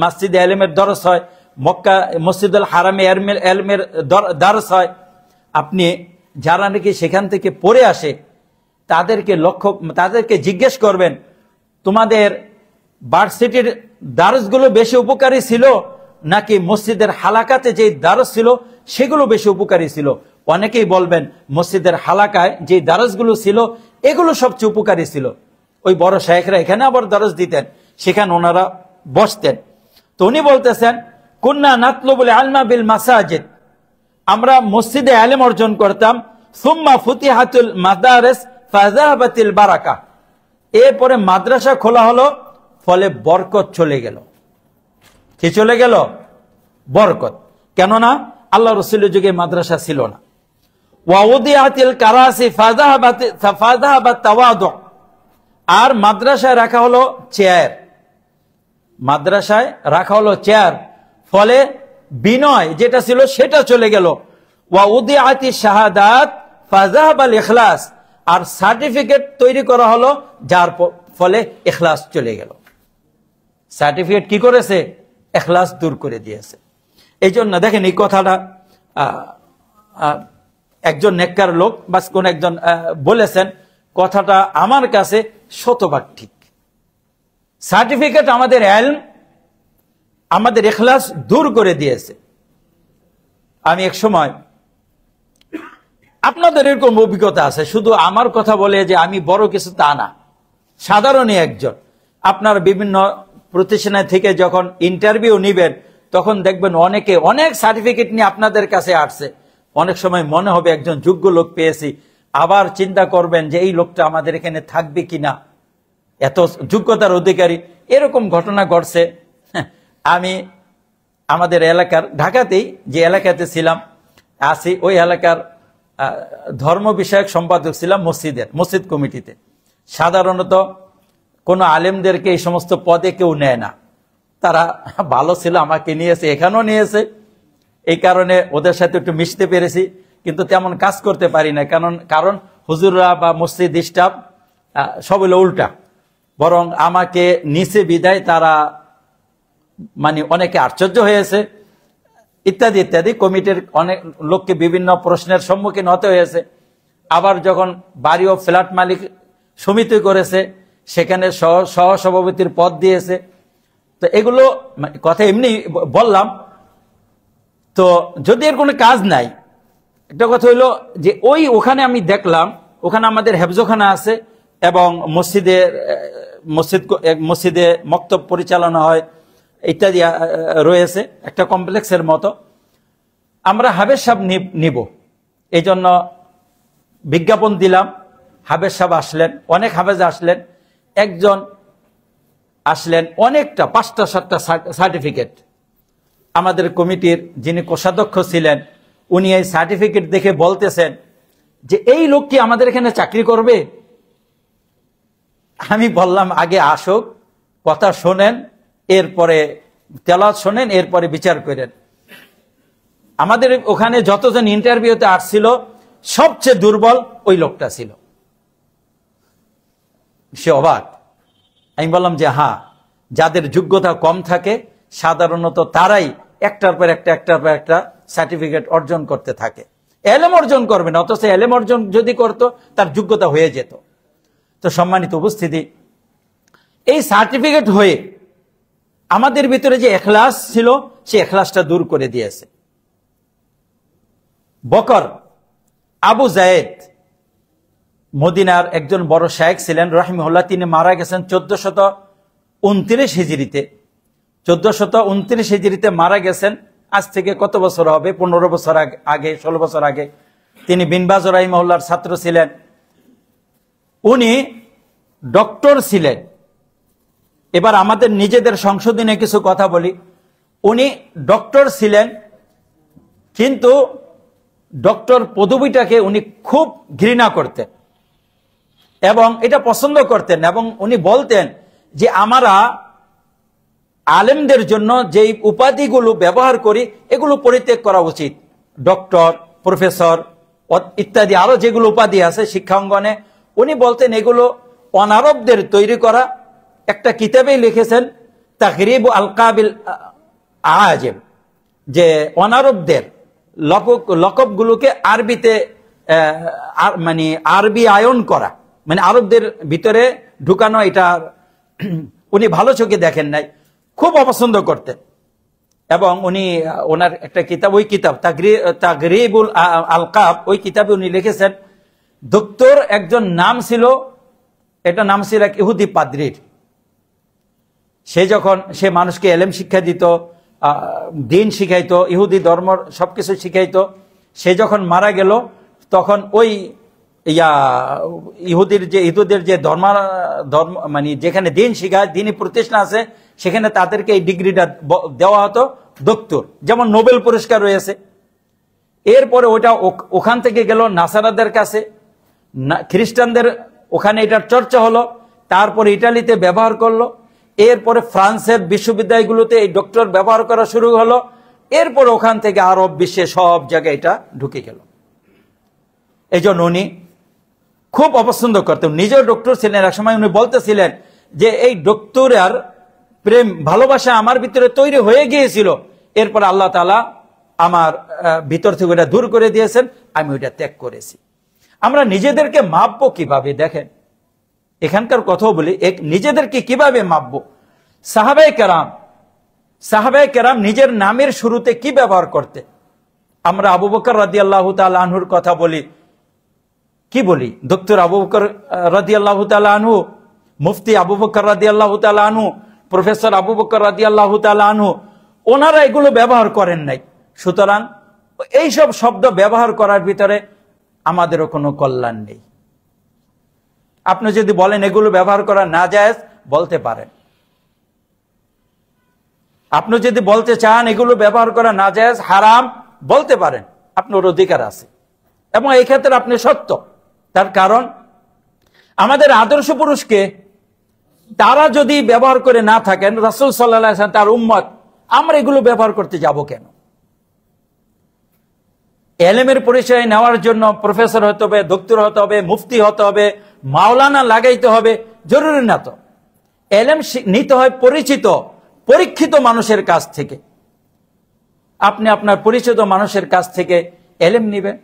মসজিদে এলেমের দরস হয়, মক্কা মসজিদুল হারামে এলমের দরস হয়। আপনি যারা নাকি সেখান থেকে পড়ে আসে তাদেরকে জিজ্ঞেস করবেন, তোমাদের ভার্সিটির দারসগুলো বেশি উপকারী ছিল নাকি মসজিদের হালাকাতে যে দারস ছিল সেগুলো বেশি উপকারী ছিল? অনেকেই বলবেন মসজিদের হালাকায় যে দারসগুলো ছিল এগুলো সবচেয়ে উপকারী ছিল। ওই বড় শায়েখরা এখানে আবার দারস দিতেন, সেখানে ওনারা বসতেন। তো উনি বলতেছেন, কুন্না নাতলুবুল ইলমা বিল মাসাজিদ, আমরা মসজিদে ইলম অর্জন করতাম। সুম্মা ফুতিহাতুল মাদারিস ফাযাহাবাতিল বারাকা, এরপরে মাদ্রাসা খোলা হলো, ফলে বরকত চলে গেল। কি চলে গেল? বরকত। কেননা আল্লাহ রাসূলের যুগে মাদ্রাসা ছিল না। ওয়া উদিয়াতিল কারাসি ফাযাহাবাত তাওয়াদু, আর মাদ্রাসায় রাখা হলো চেয়ার, ফলে বিনয় যেটা ছিল সেটা চলে গেল। ওয়া উদিয়াতি শাহাদাত ফাযাহাবাল ইখলাস, আর সার্টিফিকেট তৈরি করা হলো যার ফলে ইখলাস চলে গেল। সার্টিফিকেট কি করেছে? ইখলাস দূর করে দিয়েছে। এই জন্য দেখেন এই কথাটা একজন নেককার লোক বা কোন একজন বলেছেন, কথাটা আমার কাছে শতভাগ ঠিক। সার্টিফিকেট আমাদের ইলম, আমাদের ইখলাস দূর করে দিয়েছে। আমি এক সময়, আপনাদের এরকম অভিজ্ঞতা আছে, শুধু আমার কথা বলে যে আমি বড় কিছু তা না, সাধারণই একজন। আপনার বিভিন্ন প্রতিষ্ঠানে থেকে যখন ইন্টারভিউ নিবেন তখন দেখবেন অনেকে অনেক সার্টিফিকেট নিয়ে আপনাদের কাছে আসছে। অনেক সময় মনে হবে একজন যোগ্য লোক পেয়েছি, আবার চিন্তা করবেন যে এই লোকটা আমাদের এখানে থাকবে কিনা, এত যোগ্যতার অধিকারী। এরকম ঘটনা ঘটছে। আমি আমাদের এলাকার, ঢাকাতেই যে এলাকাতে ছিলাম আসি, ওই এলাকার ধর্ম বিষয়ক সম্পাদক ছিলাম মসজিদ কমিটিতে। সাধারণত কোনো আলেমদেরকে এই সমস্ত পদে কেউ নেয় না, তারা ভালো ছিল, আমাকে নিয়েছে, এখানেও নিয়েছে। এই কারণে ওদের সাথে একটু মিশতে পেরেছি, কিন্তু তেমন কাজ করতে পারি না। কারণ হুজুররা বা মসজিদ স্টাফ সব হলো উল্টা, বরং আমাকে নিচে বিদায় তারা মানে অনেকে আশ্চর্য হয়েছে ইত্যাদি ইত্যাদি। কমিটির অনেক লোককে বিভিন্ন প্রশ্নের সম্মুখীন হতে হয়েছে। আবার যখন বাড়ি ও ফ্ল্যাট মালিক সমিতি করেছে, সেখানে সহসভাপতির পদ দিয়েছে। তো এগুলো কথা এমনি বললাম। তো যদি এর কোনো কাজ নাই, একটা কথা হইলো যে ওখানে আমি দেখলাম, ওখানে আমাদের হেফজোখানা আছে এবং মসজিদে মক্তব পরিচালনা হয় ইত্যাদি রয়েছে, একটা কমপ্লেক্সের মতো। আমরা হাফেজ সাহেব নিব, এই জন্য বিজ্ঞাপন দিলাম। হাফেজ সাহেব আসলেন, অনেক হাফেজ আসলেন, একজন আসলেন অনেকটা 5টা-7টা সার্টিফিকেট। আমাদের কমিটির যিনি কোষাধ্যক্ষ ছিলেন, উনি এই সার্টিফিকেট দেখে বলতেছেন যে এই লোক কি আমাদের এখানে চাকরি করবে? আমি বললাম আগে আসুক, কথা শোনেন, এরপরে তেলাওয়াত শোনেন, এরপরে বিচার করেন। আমাদের ওখানে যতজন ইন্টারভিউতে আসছিল, সবচেয়ে দুর্বল ওই লোকটা ছিল। সে অবাক। আমি বললাম যে হ্যাঁ, যাদের যোগ্যতা কম থাকে সাধারণত তারাই একটার পর একটা সার্টিফিকেট অর্জন করতে থাকে। এলেম অর্জন করবে না, অথচ এলেম অর্জন যদি করত তার যোগ্যতা হয়ে যেত। তো সম্মানিত উপস্থিতি, এই সার্টিফিকেট হয়ে আমাদের ভিতরে যে এখলাস ছিল, সেই এখলাসটা দূর করে দিয়েছে। বকর আবু জায়েদ মদিনার একজন বড় শায়েখ ছিলেন রাহিমাহুল্লাহ। তিনি মারা গেছেন 1429 হিজরিতে। 1429 হিজরিতে মারা গেছেন। আজ থেকে কত বছর হবে? 15 বছর আগে, 16 বছর আগে। তিনি বিন বাজ রাহিমাহুল্লাহর ছাত্র ছিলেন। উনি ডক্টর ছিলেন। এবার আমাদের নিজেদের সংশোধনে কিছু কথা বলি। উনি ডক্টর ছিলেন, কিন্তু ডক্টর পদবিটাকে উনি খুব ঘৃণা করতেন এবং এটা পছন্দ করতেন। এবং উনি বলতেন যে আমরা আলেমদের জন্য যেই উপাধিগুলো ব্যবহার করি, এগুলো পরিত্যাগ করা উচিত। ডক্টর, প্রফেসর ইত্যাদি আরো যেগুলো উপাধি আছে শিক্ষা অঙ্গনে, উনি বলতেন এগুলো অনারবদের তৈরি করা। একটা কিতাবেই লিখেছেন তাগরিব আলকাবিল আজম, যে অনারবদের লকবগুলোকে আরবিতে মানে আরবি আয়ন করা, মানে আরবদের ভিতরে ঢুকানো। এটা উনি ভালো চোখে দেখেন নাই, খুব অপছন্দ করতেন। এবং উনি ওনার একটা কিতাব, ওই কিতাব তাগরিবুল আলকাব, ওই কিতাবে উনি লিখেছেন ডক্টর একজন নাম ছিল, এটা নাম ছিল এক ইহুদি পাদ্রীর। সে মানুষকে এলেম শিক্ষা দিত, দিন শিখাইতো, ইহুদি ধর্ম সবকিছু শিখাইতো। সে যখন মারা গেল, তখন ওই ইহুদের যে ধর্ম মানে যেখানে দিন শিখায়, দিনই প্রতিষ্ঠান আছে, সেখানে তাদেরকে এই ডিগ্রিটা দেওয়া হতো ডক্টর, যেমন নোবেল পুরস্কার রয়েছে। এরপরে ওটা ওখান থেকে গেল নাসারাদের কাছে, খ্রিস্টানদের ওখানে এটার চর্চা হলো। তারপরে ইটালিতে ব্যবহার করলো। এরপরে ফ্রান্সের বিশ্ববিদ্যালয়গুলোতে এই ডক্টর ব্যবহার করা শুরু হলো। এরপর ওখান থেকে আরব বিশ্বে সব জায়গায় এটা ঢুকে গেল। এই জন্য উনি খুব অপছন্দ করতেন। নিজেও ডক্টর ছিলেন। এক সময় উনি বলতেছিলেন যে এই ডক্টরের প্রেম ভালোবাসা আমার ভিতরে তৈরি হয়ে গিয়েছিল, এরপর আল্লাহ তাআলা আমার ভিতর থেকে ওটা দূর করে দিয়েছেন, আমি ওইটা ত্যাগ করেছি। আমরা নিজেদেরকে মাপবো কিভাবে? দেখেন, এখানকার কথা বলি, নিজেদেরকে কিভাবে মাপবো? সাহাবায়ে কেরাম নিজের নামের শুরুতে কি ব্যবহার করতে? আমরা আবু বকর রাদিয়াল্লাহু তাআলা আনহুর কথা বলি, কি বলি? ডক্টর আবু বকর রাদিয়াল্লাহু তাআলা আনহু, মুফতি আবু বকর রাদিয়াল্লাহু তাআলা আনহু, প্রফেসর আবু বকর রাদিয়াল্লাহু তাআলা আনহু। ওনারা এগুলো ব্যবহার করেন নাই। সুতরাং এইসব শব্দ ব্যবহার করার ভিতরে আমাদেরও কোনো কল্যাণ নেই। আপনি যদি বলেন এগুলো ব্যবহার করা নাজায়েজ, বলতে পারেন। আপনি যদি বলতে চান এগুলো ব্যবহার করা নাজায়েজ, হারাম, বলতে পারেন, আপনার অধিকার আছে। এবং এই ক্ষেত্রে আপনি সত্য। তার কারণ আমাদের আদর্শ পুরুষকে তারা যদি ব্যবহার করে না থাকেন, রাসূল সাল্লাল্লাহু আলাইহি ওয়াসাল্লাম তার উম্মত, আমরা এগুলো ব্যবহার করতে যাব কেন? এলেমের পরিচয় নেওয়ার জন্য প্রফেসর হতে হবে, ডক্টর হতে হবে, মুফতি হতে হবে, মাওলানা লাগাইতে হবে, জরুরি না তো। এলেম নিতে হয় পরিচিত, পরীক্ষিত মানুষের কাছ থেকে, আপনি আপনার পরিচিত মানুষের কাছ থেকে এলেম নিবেন।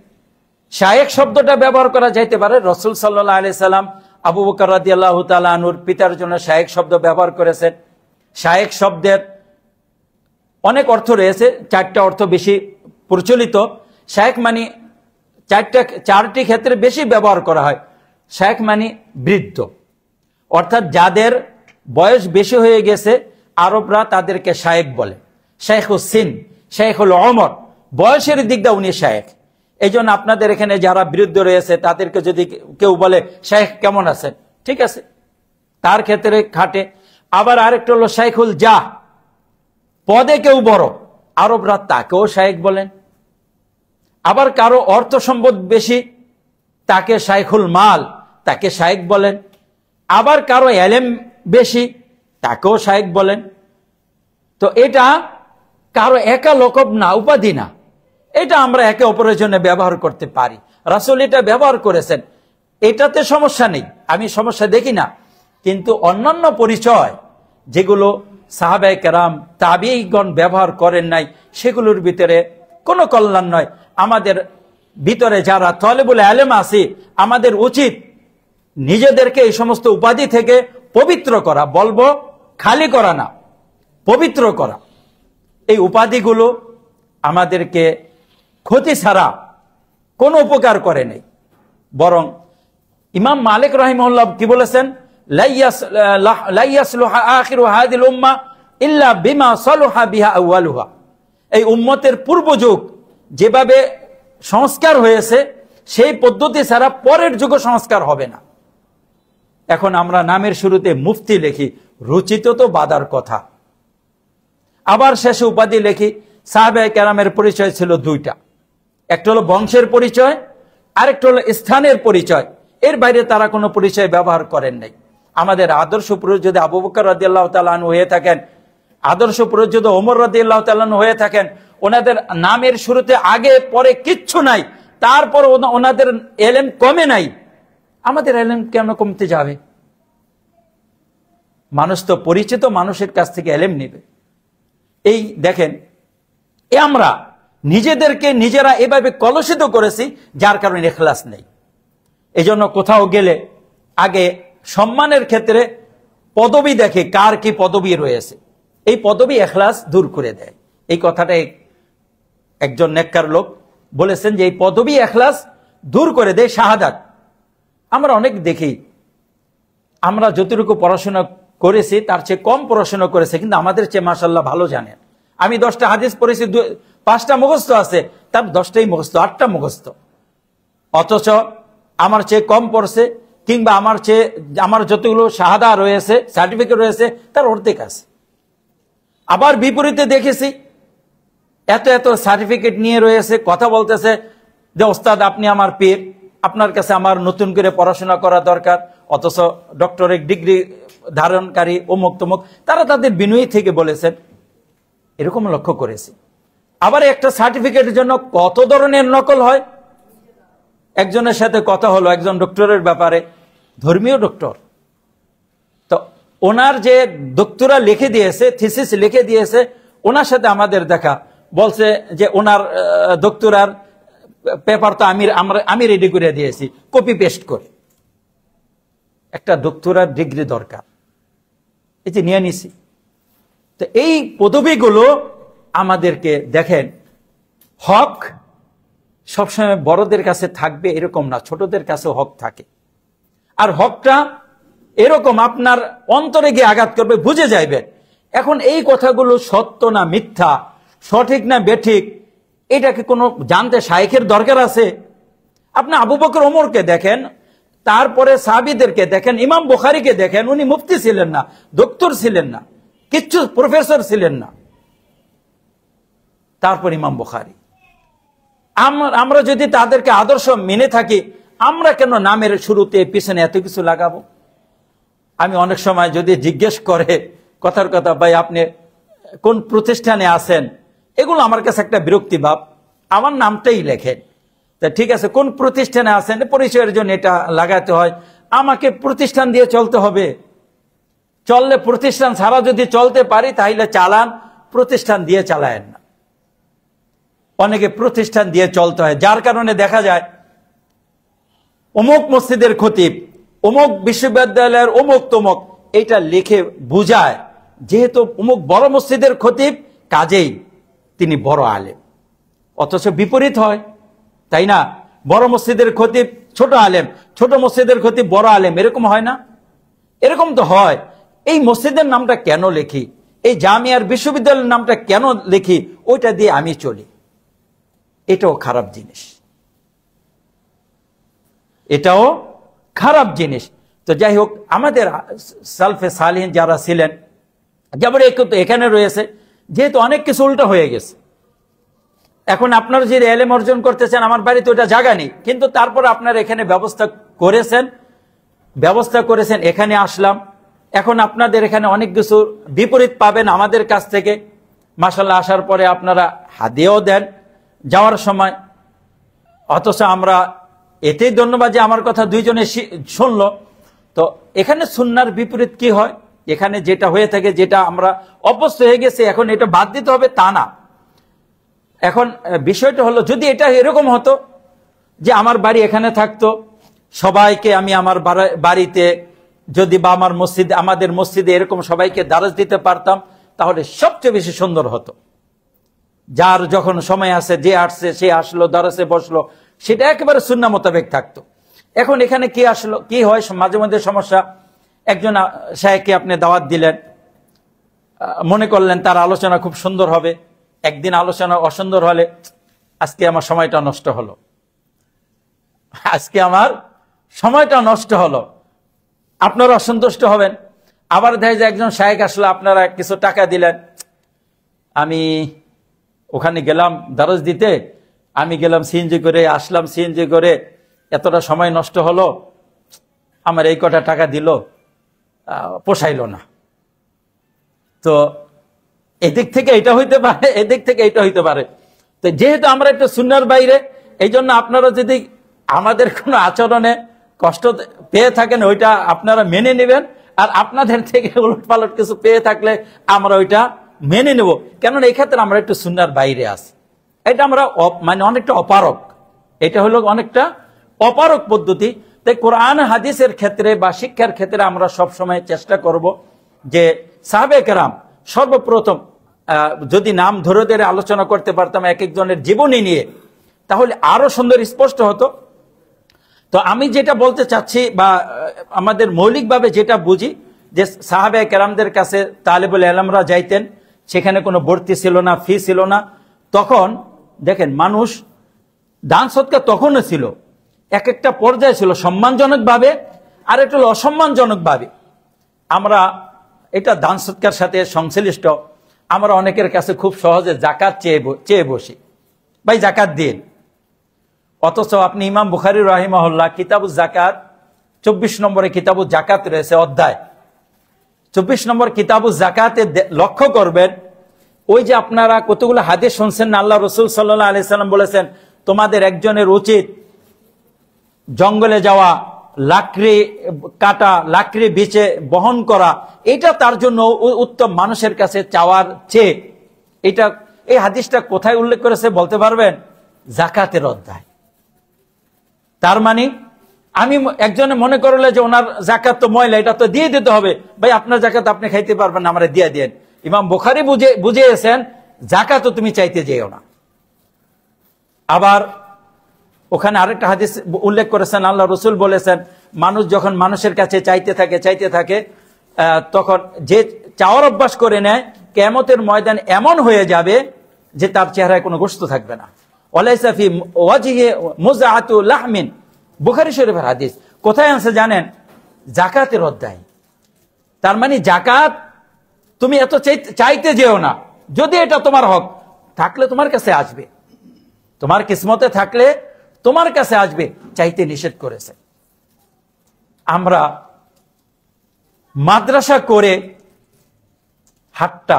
শায়েখ শব্দটা ব্যবহার করা যাইতে পারে। রাসূল সাল্লাল্লাহু আলাইহি সাল্লাম আবু বকর রাদিয়াল্লাহু তাআলা আনহুর পিতার জন্য শায়েখ শব্দ ব্যবহার করেছেন। শায়েখ শব্দের অনেক অর্থ রয়েছে, 4টা অর্থ বেশি প্রচলিত। শায়েখ মানে চারটি ক্ষেত্রে বেশি ব্যবহার করা হয়। শায়েখ মানে বৃদ্ধ, অর্থাৎ যাদের বয়স বেশি হয়ে গেছে আরবরা তাদেরকে শায়েখ বলে। শায়েখুস সিন, শায়েখুল উমর, বয়সের দিক দিয়ে উনি শায়েখ। এই জন্য আপনাদের এখানে যারা বৃদ্ধ রয়েছে তাদেরকে যদি কেউ বলে শায়েখ কেমন আছেন, ঠিক আছে, তার ক্ষেত্রে খাটে। আবার আরেকটা হলো শায়েখুল জাহ, পদে কেউ বড়, আরবরা তাকেও শায়েখ বলেন। আবার কারো অর্থ সম্পদ বেশি, তাকে শায়েখুল মাল, তাকে শায়েখ বলেন। আবার কারো এলেম বেশি, তাকেও শায়েখ বলেন। তো এটা কারো একা লকব না, উপাধি না, এটা আমরা একে অপরের জন্য ব্যবহার করতে পারি। রাসূল এটা ব্যবহার করেছেন, এটাতে সমস্যা নেই, আমি সমস্যা দেখি না। কিন্তু অন্যান্য পরিচয় যেগুলো সাহাবায়ে কেরাম তাবিঈগণ ব্যবহার করেন নাই, সেগুলোর ভিতরে কোনো কল্যাণ নয়। আমাদের ভিতরে যারা তলেবুল ইলম আছি, আমাদের উচিত নিজেদেরকে এই সমস্ত উপাধি থেকে পবিত্র করা, বলবো খালি করা না, পবিত্র করা। এই উপাধিগুলো আমাদেরকে ক্ষতি ছাড়া কোনো উপকার করে নেই। বরং ইমাম মালিক রাহিমাহুল্লাহ কি বলেছেন, লা ইয়াসলুহা আখিরু হাযিল উম্মাহ ইল্লা বিমা সালুহা বিহা আউয়ালুহা। এই উম্মতের পূর্ব যুগ যেভাবে সংস্কার হয়েছে সেই পদ্ধতি ছাড়া পরের যুগ সংস্কার হবে না। এখন আমরা নামের শুরুতে মুফতি লিখি, রুচিত তো বাদার কথা। আবার শেষে উপাধি লিখি। সাহাবায়ে কেরামের পরিচয় ছিল 2টা, একটা হলো বংশের পরিচয়, আরেকটা হলো স্থানের পরিচয়। এর বাইরে তারা কোনো পরিচয় ব্যবহার করেন নাই। আমাদের আদর্শ পুরুষ যদি আবু বকর রাদিয়াল্লাহু তাআলা আনহু হয়ে থাকেন, আদর্শ পুরুষ যদি ওমর রাদিয়াল্লাহু তাআলা আনহু হয়ে থাকেন, ওনাদের নামের শুরুতে আগে পরে কিচ্ছু নাই, তারপর ওনাদের এলেম কমে নাই, আমাদের এলেম কেন কমতে যাবে? মানুষ তো পরিচিত মানুষের কাছ থেকে এলেম নেবে। এই দেখেন, আমরা নিজেদেরকে নিজেরা এভাবে কলুষিত করেছি, যার কারণে ইখলাস নেই। এই জন্য কোথাও গেলে আগে সম্মানের ক্ষেত্রে পদবি দেখে, কার কি পদবি রয়েছে। এই পদবি ইখলাস দূর করে দেয়। এই কথাটা একজন নেককার লোক বলেছেন যে এই পদবি ইখলাস দূর করে দেয়, শাহাদাত। আমরা অনেক দেখি, আমরা যতটুকু পড়াশোনা করেছি তার চেয়ে কম পড়াশোনা করেছে, কিন্তু আমাদের চেয়ে মাশাআল্লাহ ভালো জানেন। আমি 10টা হাদিস পড়েছি, 5টা মুখস্থ আছে, তার 10টাই মুখস্থ, 8টা মুখস্থ। অথচ আমার চেয়ে কম পড়ছে, কিংবা আমার যতগুলো শাহাদা রয়েছে, সার্টিফিকেট রয়েছে, তার অর্ধেক আছে। আবার বিপরীতে দেখেছি, এত এত সার্টিফিকেট নিয়ে রয়েছে, কথা বলতেছে যে ওস্তাদ আপনি আমার পীর, আপনার কাছে আমার নতুন করে পড়াশোনা করা দরকার। অথচ ডক্টরেট ডিগ্রি ধারণকারী অমুক তমুক, তারা তাদের বিনয়ী থেকে বলেছেন। এরকম লক্ষ্য করেছি। আবার একটা সার্টিফিকেটের জন্য কত ধরনের নকল হয়। একজনের সাথে কথা হলো একজন ডক্টরের ব্যাপারে, ধর্মীয় ডক্টর, তো ওনার যে ডক্টরা লিখে দিয়েছে, থিসিস লিখে দিয়েছে, ওনার সাথে আমাদের দেখা, বলছে যে ওনার ডক্টরার পেপার তো আমি রেডি করে দিয়েছি, কপি পেস্ট করে। একটা ডক্টরার ডিগ্রি দরকার, এই যে নিয়ে নিছি। তো এই পদবীগুলো আমাদেরকে দেখেন, হক সবসময় বড়দের কাছে থাকবে এরকম না, ছোটদের কাছে হক থাকে। আর হকটা এরকম আপনার অন্তরে গিয়ে আঘাত করবে, বুঝে যাইবেন। এখন এই কথাগুলো সত্য না মিথ্যা, সঠিক না বেঠিক, এটাকে কোনো জানতে শাইখের দরকার আছে? আপনি আবু বকর ওমরকে দেখেন, তারপরে সাহাবীদেরকে দেখেন, ইমাম বুখারীকে দেখেন, উনি মুফতি ছিলেন না, ডক্টর ছিলেন না, কিচ্ছু প্রফেসর ছিলেন না। তারপর ইমাম বুখারী। আমরা যদি তাদেরকে আদর্শ মেনে থাকি, আমরা কেন নামের শুরুতে পিছনে এত কিছু লাগাবো? আমি অনেক সময় যদি জিজ্ঞেস করে কথার কথা, ভাই আপনি কোন প্রতিষ্ঠানে আছেন, এগুলো আমার কাছে একটা বিরক্তি ভাব। আমার নামটাই লেখেন, তা ঠিক আছে কোন প্রতিষ্ঠানে আছেন, পরিচয়ের জন্য এটা লাগাতে হয়, আমাকে প্রতিষ্ঠান দিয়ে চলতে হবে। চললে প্রতিষ্ঠান ছাড়া যদি চলতে পারি তাহলে চালান, প্রতিষ্ঠান দিয়ে চালায়েন না। অনেকে প্রতিষ্ঠান দিয়ে চলতে হয়, যার কারণে দেখা যায় অমুক মসজিদের খতিব, অমুক বিশ্ববিদ্যালয়ের অমুক তমুক, এটা লিখে বুঝায় যেহেতু অমুক বড় মসজিদের খতিব কাজেই তিনি বড় আলেম, অথচ বিপরীত হয়, তাই না? বড় মসজিদের খতিব ছোট আলেম, ছোট মসজিদের খতিব বড় আলেম, এরকম হয় না? এরকম তো হয়। এই মসজিদের নামটা কেন লিখি, এই জামিয়ার বিশ্ববিদ্যালয়ের নামটা কেন লিখি, ওইটা দিয়ে আমি চলি, এটাও খারাপ জিনিস, এটাও খারাপ জিনিস। তো যাই হোক, আমাদের সালফে সালিহিন যারা ছিলেন, যেমন এখানে রয়েছে, যেহেতু অনেক কিছু উল্টো হয়ে গেছে, এখন আপনারা যে এলেম অর্জন করতেছেন, আমার বাড়িতে ওটা জায়গা নেই, কিন্তু তারপর আপনারা এখানে ব্যবস্থা করেছেন, এখানে আসলাম। এখন আপনাদের এখানে অনেক কিছু বিপরীত পাবেন আমাদের কাছ থেকে, মাশাআল্লাহ। আসার পরে আপনারা হাদিয়াও দেন যাওয়ার সময়, অথচ আমরা এতেই ধন্যবাদ যে আমার কথা দুইজনে শুনলো। তো এখানে সুন্নাহর বিপরীত কি হয়, এখানে যেটা হয়ে থাকে, যেটা আমরা অভ্যস্ত হয়ে গেছে, এখন এটা বাদ দিতে হবে তা না। এখন বিষয়টা হলো, যদি এটা এরকম হতো যে আমার বাড়ি এখানে থাকতো, সবাইকে আমি আমার বাড়িতে যদি বা আমার মসজিদে, আমাদের মসজিদে এরকম সবাইকে দারাজ দিতে পারতাম, তাহলে সবচেয়ে বেশি সুন্দর হতো। যার যখন সময় আছে, যে আসছে সে আসলো, দারাজে বসলো, সেটা একেবারে সুন্নাহ মোতাবেক থাকতো। এখন এখানে কি আসলো, কি হয় মাঝে মধ্যে সমস্যা, একজন শায়েখকে আপনি দাওয়াত দিলেন, মনে করলেন তার আলোচনা খুব সুন্দর হবে, একদিন আলোচনা অসুন্দর হলে আজকে আমার সময়টা নষ্ট হলো, আপনারা অসন্তুষ্ট হবেন। আবার দেখা যায় একজন শায়েখ আসলো, আপনারা কিছু টাকা দিলেন, আমি ওখানে গেলাম দারাজ দিতে, আমি গেলাম সিএনজি করে, আসলাম সিএনজি করে, এতটা সময় নষ্ট হলো, আমার এই কটা টাকা দিল, পোষাইল না। তো এদিক থেকে এটা হইতে পারে, এদিক থেকে এটা হইতে পারে। তো যেহেতু আমরা একটু সুন্নাহর বাইরে, এই জন্য আপনারা যদি আমাদের কোনো আচরণে কষ্ট পেয়ে থাকেন, ওইটা আপনারা মেনে নেবেন, আর আপনাদের থেকে উলট পালট কিছু পেয়ে থাকলে আমরা ওইটা মেনে নেব, কেননা এই ক্ষেত্রে আমরা একটু সুন্নাহর বাইরে আছি। এটা আমরা মানে অনেকটা অপারক, এটা হলো অনেকটা অপারক পদ্ধতি। তাই কোরআন হাদিসের ক্ষেত্রে বা শিক্ষার ক্ষেত্রে আমরা সবসময় চেষ্টা করব যে সাহাবে কেরাম সর্বপ্রথম যদি নাম ধরে ধরে আলোচনা করতে পারতাম এক একজনের জীবনী নিয়ে, তাহলে আরো সুন্দর স্পষ্ট হতো। তো আমি যেটা বলতে চাচ্ছি বা আমাদের মৌলিকভাবে যেটা বুঝি, যে সাহাবে কেরামদের কাছে তালেবুল ইলমরা যাইতেন, সেখানে কোনো ভর্তি ছিল না, ফি ছিল না। তখন দেখেন মানুষ দান সৎকার তখনও ছিল, এক একটা পর্যায়ে ছিল সম্মানজনক ভাবে, আর একটা হলো অসম্মানজনক ভাবে। আমরা এটা দান সৎকার সাথে সংশ্লিষ্ট, আমরা অনেকের কাছে খুব সহজে জাকাত চেয়ে বসি, ভাই জাকাত দিন। অথচ আপনি ইমাম বুখারী রাহিমাহুল্লাহ কিতাবুজ জাকাত 24 নম্বরে কিতাবুজ জাকাত রয়েছে অধ্যায়, 24 নম্বর কিতাবুজ জাকাতে লক্ষ্য করবেন, ওই যে আপনারা কতগুলো হাদিস শুনছেন না, আল্লাহ রাসূল সাল্লাল্লাহু আলাইহি সাল্লাম বলেছেন, তোমাদের একজনের উচিত জঙ্গলে যাওয়া, লাকড়ি কাটা, লাকড়ি বিচে বহন করা, এটা তার জন্য উত্তম মানুষের কাছে চাওয়ার চেয়ে। এটা এই হাদিসটা কোথায় উল্লেখ করেছে বলতে পারবেন? জাকাতের অধ্যায়। তার মানে আমি একজনে মনে করলে যে ওনার জাকাত তো ময়লা, এটা তো দিয়ে দিতে হবে, ভাই আপনার জাকাত আপনি খাইতে পারবেন না, আমরা দিয়ে দেন। ইমাম বুখারী বুঝিয়েছেন জাকাত তুমি চাইতে যেও না। আবার ওখানে আরেকটা হাদিস উল্লেখ করেছেন, আল্লাহ রাসূল বলেছেন, মানুষ যখন মানুষের কাছে চাইতে থাকে তখন যে চাওয়ার অভ্যাস করে নেয়, কিয়ামতের ময়দান এমন হয়ে যাবে যে তার চেহারায় কোনো গোশত থাকবে না। ওয়ালাইসা ফি ওয়াজহি মুযআতু লাহমিন, বুখারী শরীফের হাদিস। কোথায় আছে জানেন? জাকাতের অধ্যায়। তার মানে জাকাত তুমি এত চাইতে যেও না, যদি এটা তোমার হক থাকলে তোমার কাছে আসবে, তোমার কিসমতে থাকলে তোমার কাছে আসবে, চাইতে নিষেধ করেছে। আমরা মাদ্রাসা করে হাতটা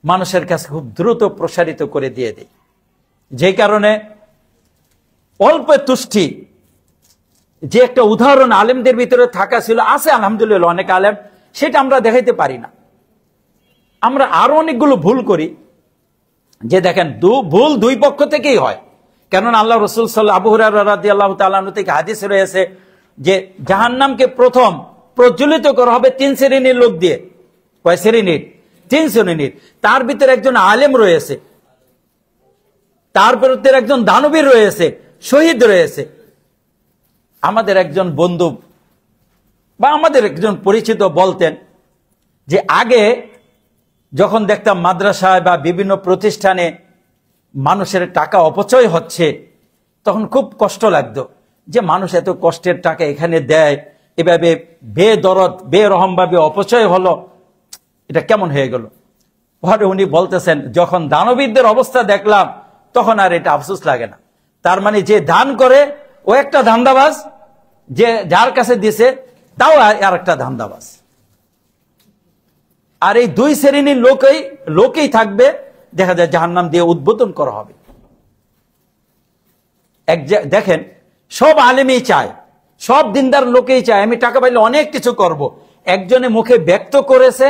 মানুষের কাছে খুব দ্রুত প্রসারিত করে দিয়ে দেয়, যে কারণে অল্প তুষ্টি যে একটা উদাহরণ আলেমদের ভিতরে থাকা ছিল, আছে আলহামদুলিল্লাহ অনেক আলেম সেটা আমরা দেখাইতে পারি না। আমরা আরো অনেকগুলো ভুল করি, যে দেখেন ভুল দুই পক্ষ থেকেই হয়। কেননা আল্লাহ রাসূল আবু হুরায়রা রাদিয়াল্লাহু তাআলা আনহু থেকে হাদিস রয়েছে যে জাহান্নামকে প্রথম প্রজ্বলিত করা হবে 3 শ্রেণীর লোক দিয়ে। কয় শ্রেণীর? 3 শ্রেণীর। তার ভিতরে একজন আলেম রয়েছে, তার ভিতরে একজন দানবীর রয়েছে, শহীদ রয়েছে। আমাদের একজন বন্ধু বা আমাদের একজন পরিচিত বলতেন যে আগে যখন দেখতাম মাদ্রাসায় বা বিভিন্ন প্রতিষ্ঠানে মানুষের টাকা অপচয় হচ্ছে, তখন খুব কষ্ট লাগতো যে মানুষ এত কষ্টের টাকা এখানে দেয়, এভাবে বেদরদ বেরহম ভাবে অপচয় হলো, এটা কেমন হয়ে গেল। পরে উনি বলতেছেন, যখন দানবীরদের অবস্থা দেখলাম তখন আর এটা আফসোস লাগে না। তার মানে যে দান করে ও একটা ধান্দাবাজ, যে যার কাছে দিছে তাও আর একটা ধান্দাবাজ। আর এই 2 শ্রেণীর লোকেই থাকবে, দেখা যায় জাহান্নাম দিয়ে উদ্বোধন করা হবে। দেখেন, সব আলেমই চায়, সব দিনদার লোকেই চায় আমি টাকা পাইলে অনেক কিছু করব। একজনে মুখে ব্যক্ত করেছে,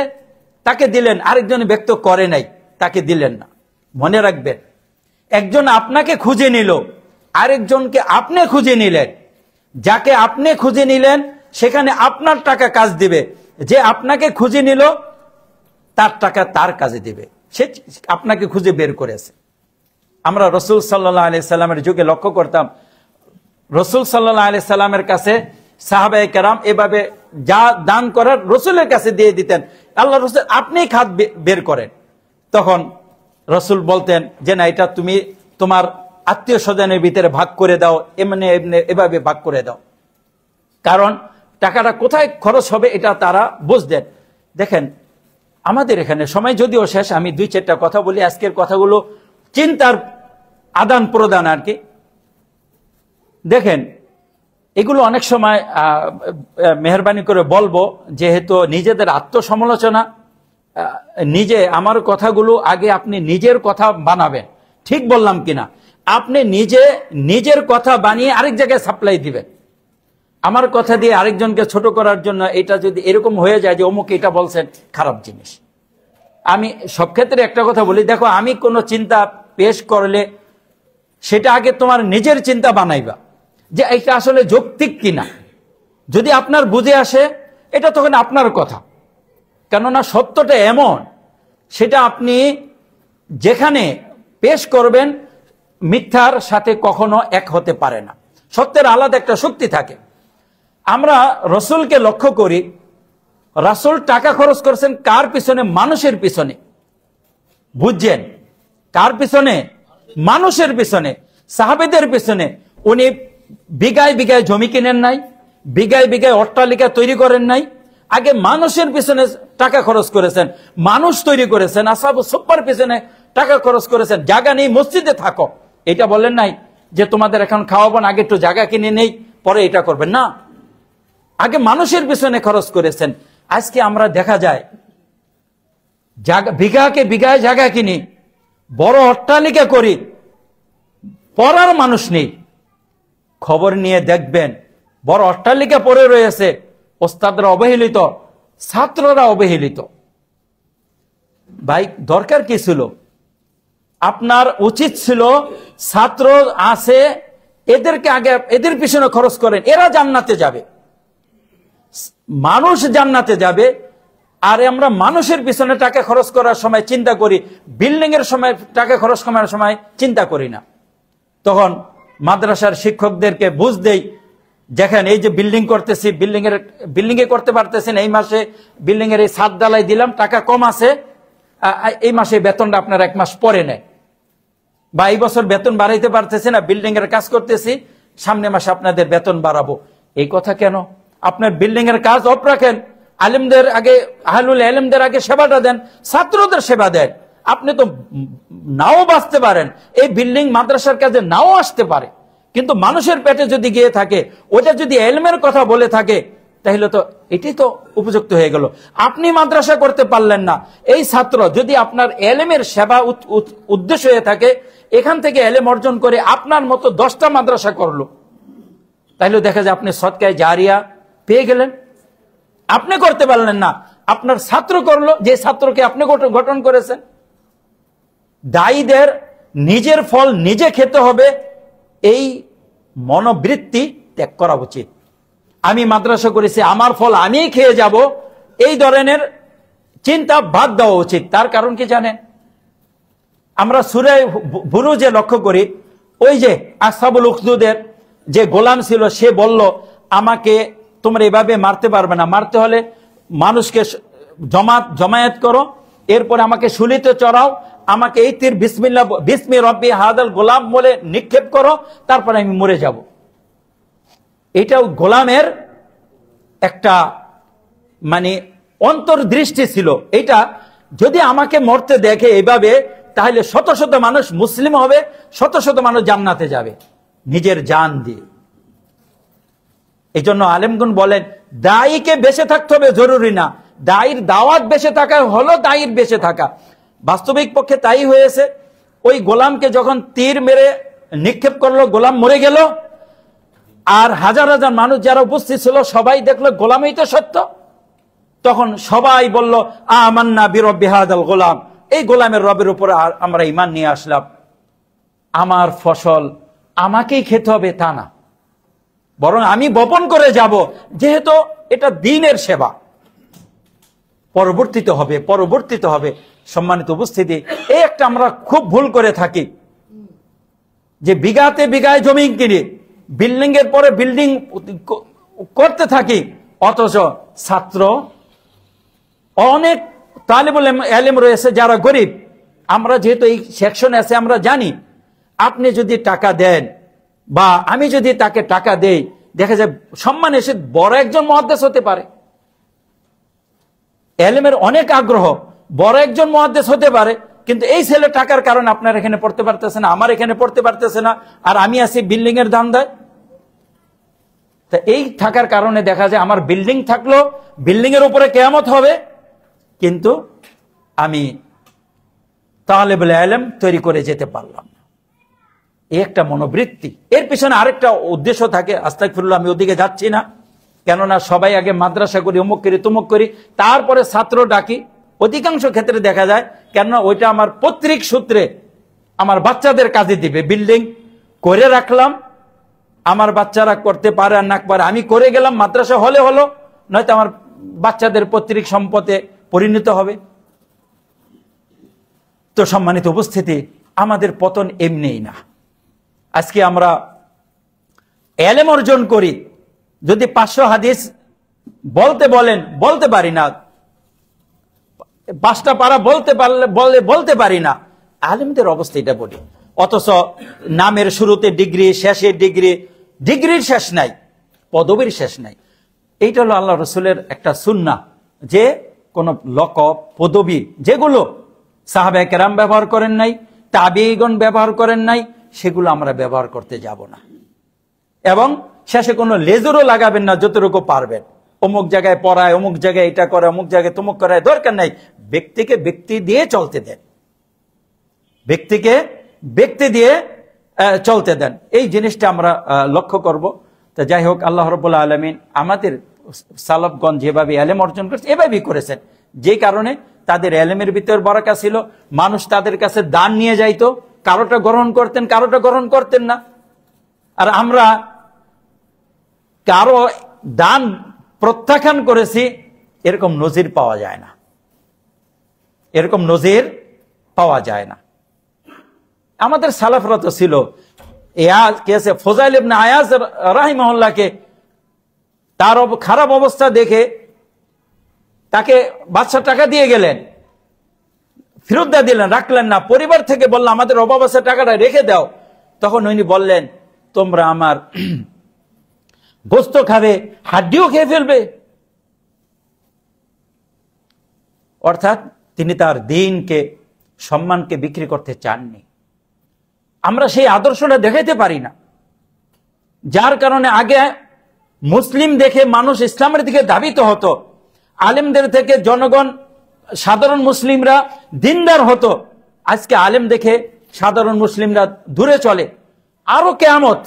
তাকে দিলেন, আরেকজনে ব্যক্ত করে নাই, তাকে দিলেন না। মনে রাখবেন, একজন আপনাকে খুঁজে নিল, আরেকজনকে আপনি খুঁজে নিলেন। যাকে আপনি খুঁজে নিলেন সেখানে আপনার টাকা কাজ দিবে, যে আপনাকে খুঁজে নিল তার টাকা তার কাজে দিবে, সে আপনাকে খুঁজে বের করেছে। আমরা রাসূল সাল্লাল্লাহু আলাইহি সাল্লামের যুগে লক্ষ্য করতাম, রাসূল সাল্লাল্লাহু আলাইহি সাল্লামের কাছে সাহাবায়ে কেরাম এভাবে যা দান করার রাসূলের কাছে দিয়ে দিতেন, আল্লাহ রাসূল আপনি খাত বের করেন। তখন রাসূল বলতেন যে না, এটা তুমি তোমার আত্মীয় স্বজনের ভিতরে ভাগ করে দাও, এমনি এভাবে ভাগ করে দাও, কারণ টাকাটা কোথায় খরচ হবে এটা তারা বুঝতেন। দেখেন, আমাদের এখানে সময় যদিও শেষ, আমি 2-4টা কথা বলি। আজকের কথাগুলো চিন্তার আদান প্রদান আর কি। দেখেন, এগুলো অনেক সময় মেহরবানি করে বলবো, যেহেতু নিজেদের আত্মসমালোচনা, নিজে আমার কথাগুলো আগে আপনি নিজের কথা বানাবেন, ঠিক বললাম কিনা। আপনি নিজের কথা বানিয়ে আরেক জায়গায় সাপ্লাই দিবেন। আমার কথা দিয়ে আরেকজনকে ছোট করার জন্য এটা যদি এরকম হয়ে যায় যে অমুক এটা বলছেন, খারাপ জিনিস। আমি সব ক্ষেত্রে একটা কথা বলি, দেখো, আমি কোনো চিন্তা পেশ করলে সেটা আগে তোমার নিজের চিন্তা বানাইবা যে এটা আসলে যৌক্তিক কিনা। যদি আপনার বুঝে আসে এটা তখন আপনার কথা, কেননা সত্যটা এমন, সেটা আপনি যেখানে পেশ করবেন মিথ্যার সাথে কখনো এক হতে পারে না। সত্যের আলাদা একটা শক্তি থাকে। আমরা রাসূলকে লক্ষ্য করি, রাসূল টাকা খরচ করেছেন কার পিছনে? মানুষের পিছনে। বুঝছেন? কার পিছনে? মানুষের পিছনে, সাহাবীদের পিছনে। উনি বিঘায় বিঘায় জমি কিনেন নাই, বিঘায় বিঘায় অট্টালিকা তৈরি করেন নাই, আগে মানুষের পিছনে টাকা খরচ করেছেন, মানুষ তৈরি করেছেন। আসহাবু সুফফার পিছনে টাকা খরচ করেছেন। জায়গা নেই, মসজিদে থাকো, এটা বলেন নাই যে তোমাদের এখন খাওয়াবো না, আগে একটু জায়গা কিনে নেই পরে এটা করবেন না। আগে মানুষের পিছনে খরচ করেছেন। আজকে আমরা দেখা যায় বিঘাকে বিঘায় জায়গা কিনি, বড় অট্টালিকা করি, পড়ার মানুষ নেই। খবর নিয়ে দেখবেন বড় অট্টালিকা পড়ে রয়েছে, ওস্তাদরা অবহেলিত, ছাত্ররা অবহেলিত। ভাই, দরকার কি ছিল? আপনার উচিত ছিল ছাত্র আছে, এদেরকে আগে এদের পিছনে খরচ করেন, এরা জান্নাতে যাবে, মানুষ জান্নাতে যাবে। আর আমরা মানুষের পিছনে টাকা খরচ করার সময় চিন্তা করি, বিল্ডিং এর সময় টাকা খরচ করার সময় চিন্তা করি না। তখন মাদ্রাসার শিক্ষকদেরকে বুঝ দেই, দেখেন এই যে বিল্ডিং করতেছি, বিল্ডিং এ করতে পারতেছেন, এই মাসে বিল্ডিং এর এই ছাদ ঢালাই দিলাম, টাকা কম আছে, এই মাসে বেতনটা আপনার 1 মাস পরে নেয়, বা এই বছর বেতন বাড়াইতে পারতেছে না, বিল্ডিং এর কাজ করতেছি, সামনে মাসে আপনাদের বেতন বাড়াবো। এই কথা কেন? আপনার বিল্ডিং এর কাজ অফ রাখেন, আলেমদের আগে, আহলুল ইলমদের আগে সেবাটা দেন, ছাত্রদের সেবা দেন। আপনি তো নাও বাঁচতে পারেন, এই বিল্ডিং মাদ্রাসার কাজে নাও আসতে পারে, কিন্তু মানুষের পেটে যদি গিয়ে থাকে, ওটা যদি ইলমের কথা বলে থাকে, তাহলে তো এটাই তো উপযুক্ত হয়ে গেল। আপনি মাদ্রাসা করতে পারলেন না, এই ছাত্র যদি আপনার ইলমের সেবা উদ্দেশ্য হয়ে থাকে, এখান থেকে ইলম অর্জন করে আপনার মতো 10টা মাদ্রাসা করলো, তাহলে দেখা যায় আপনি সদকায়ে জারিয়া পেয়ে গেলেন। আপনি করতে পারলেন না, আপনার ছাত্র করলো, যে ছাত্রকে আপনি গঠন করেছেন। দায়ীদের নিজের ফল নিজে খেতে হবে, এই মনোবৃত্তি ত্যাগ করা উচিত। আমি মাদ্রাসা করেছি, আমার ফল আমিই খেয়ে যাব, এই ধরনের চিন্তা বাদ দেওয়া উচিত। তার কারণ কি জানেন? আমরা সূরা বুরুজে লক্ষ্য করি, ওই যে আসহাবুল উখদুদের যে গোলাম ছিল, সে বলল, আমাকে তোমরা এভাবে মারতে পারবে না, মারতে হলে মানুষকে জমায়েত করো, এরপরে আমাকে শুলিতে চড়াও, আমাকে এই তীর বিসমিল্লাহ বিসমি রব্বি হাদাল গোলাম বলে নিক্ষেপ করো, তারপরে আমি মরে যাব। এটাও গোলামের একটা মানে অন্তর্দৃষ্টি ছিল। এটা যদি আমাকে মরতে দেখে এইভাবে, তাহলে শত শত মানুষ মুসলিম হবে, শত শত মানুষ জান্নাতে যাবে নিজের জান দিয়ে। এই জন্য আলেমগণ বলেন, দায়ীকে বেঁচে থাকতে হবে জরুরি না, দায়ীর দাওয়াত বেঁচে থাকা হলো দায়ীর বেঁচে থাকা। বাস্তবিক পক্ষে তাই হয়েছে। ওই গোলামকে যখন তীর মেরে নিক্ষেপ করলো, গোলাম মরে গেল, আর হাজার হাজার মানুষ যারা উপস্থিত ছিল সবাই দেখলো গোলামই তো সত্য। তখন সবাই বলল, আমান্না বিরব্বি হাদাল গোলাম, এই গোলামের রবের উপরে আমরা ঈমান নিয়ে আসলাম। আমার ফসল আমাকেই খেতে হবে তা না, বরং আমি বপন করে যাব, যেহেতু এটা দ্বীনের সেবা। পরবর্তীতে হবে। সম্মানিত উপস্থিতি, এই একটা আমরা খুব ভুল করে থাকি, যে বিঘাতে বিঘায় জমি কিনে বিল্ডিং এর পরে বিল্ডিং করতে থাকি, অথচ ছাত্র অনেক তালিবুল ইলম রয়েছে যারা গরিব। আমরা যেহেতু এই সেকশনে আছে, আমরা জানি আপনি যদি টাকা দেন বা আমি যদি তাকে টাকা দেই, দেখা যায় সম্মান এসে বড় একজন মুহাদ্দিস হতে পারে, ইলমের অনেক আগ্রহ, বড় একজন মুহাদ্দিস হতে পারে, কিন্তু এই ছেলে টাকার কারণে আপনার এখানে পড়তে পারতেছে না, আমার এখানে পড়তে পারতেছে না, আর আমি আছি বিল্ডিং এর ধান্দায়। তা এই থাকার কারণে দেখা যায় আমার বিল্ডিং থাকলো, বিল্ডিং এর উপরে কিয়ামত হবে, কিন্তু আমি তালেবুল ইলম তৈরি করে যেতে পারলাম না। এই একটা মনোবৃত্তি। এর পিছনে আরেকটা উদ্দেশ্য থাকে, আস্তাগফিরুল্লাহ, আমি ওদিকে যাচ্ছি না, কেননা সবাই আগে মাদ্রাসা করি, অমুক করি, তমুক করি, তারপরে ছাত্র ডাকি। অধিকাংশ ক্ষেত্রে দেখা যায়, কেননা ওইটা আমার পৈতৃক সূত্রে আমার বাচ্চাদের কাজে দিবে। বিল্ডিং করে রাখলাম, আমার বাচ্চারা করতে পারে আর না পারে, আমি করে গেলাম, মাদ্রাসা হলে হলো, নয়তো আমার বাচ্চাদের পৈতৃক সম্পদে পরিণত হবে। তো সম্মানিত উপস্থিতি, আমাদের পতন এমনিই না। আজকে আমরা ইলম অর্জন করি, যদি 500 হাদিস বলতে বলেন বলতে পারি না, 5টা পারা বলতে পারি না, আলেমদের অবস্থা এটা বলি। অথচ নামের শুরুতে ডিগ্রি, শেষে ডিগ্রি, ডিগ্রির শেষ নাই, পদবীর শেষ নাই। এইটা হলো আল্লাহ রসুলের একটা সুন্নাহ, যে কোন লকব পদবী যেগুলো সাহাবায়ে কেরাম ব্যবহার করেন নাই, তাবিঈগণ ব্যবহার করেন নাই, সেগুলো আমরা ব্যবহার করতে যাব না। এবং শেষে কোনো লেজরও লাগাবেন না, যতটুকু পারবেন। অমুক জায়গায় পড়ায়, অমুক জায়গায় এটা করে, অমুক জায়গায় তমুক করায়, দরকার নাই। ব্যক্তিকে ব্যক্তি দিয়ে চলতে দেন, ব্যক্তিকে ব্যক্তি দিয়ে চলতে দেন। এই জিনিসটা আমরা লক্ষ্য করব। তো যাই হোক, আল্লাহ রাব্বুল আলামিন আমাদের সালাফগণ যেভাবে ইলম অর্জন করেছে, এভাবেই করেছেন, যে কারণে তাদের ইলমের ভিতর বরকত ছিল। মানুষ তাদের কাছে দান নিয়ে যাইতো, কারোটা গ্রহণ করতেন, কারোটা গ্রহণ করতেন না। আর আমরা কারো দান প্রত্যাখ্যান করেছি, এরকম নজির পাওয়া যায় না, এরকম নজির পাওয়া যায় না। আমাদের সালাফরা তো ছিল, ফজাইল ইবনে আয়াজ রাহিমাহুল্লাহকে তার খারাপ অবস্থা দেখে তাকে বাদশা টাকা দিয়ে গেলেন, ফেরত দিয়ে দিলেন, রাখলেন না। পরিবার থেকে বললেন, আমাদের অভাব আছে, টাকাটা রেখে দাও। তখন উনি বললেন, তোমরা আমার গোস্ত খাবে, হাড্ডিও খেয়ে ফেলবে। অর্থাৎ তিনি তার দ্বীনকে, সম্মানকে বিক্রি করতে চাননি। আমরা সেই আদর্শটা দেখাইতে পারি না, যার কারণে আগে মুসলিম দেখে মানুষ ইসলামের দিকে ধাবিত হতো, আলেমদের থেকে জনগণ, সাধারণ মুসলিমরা দিনদার হতো। আজকে আলেম দেখে সাধারণ মুসলিমরা দূরে চলে। আরো কিয়ামত,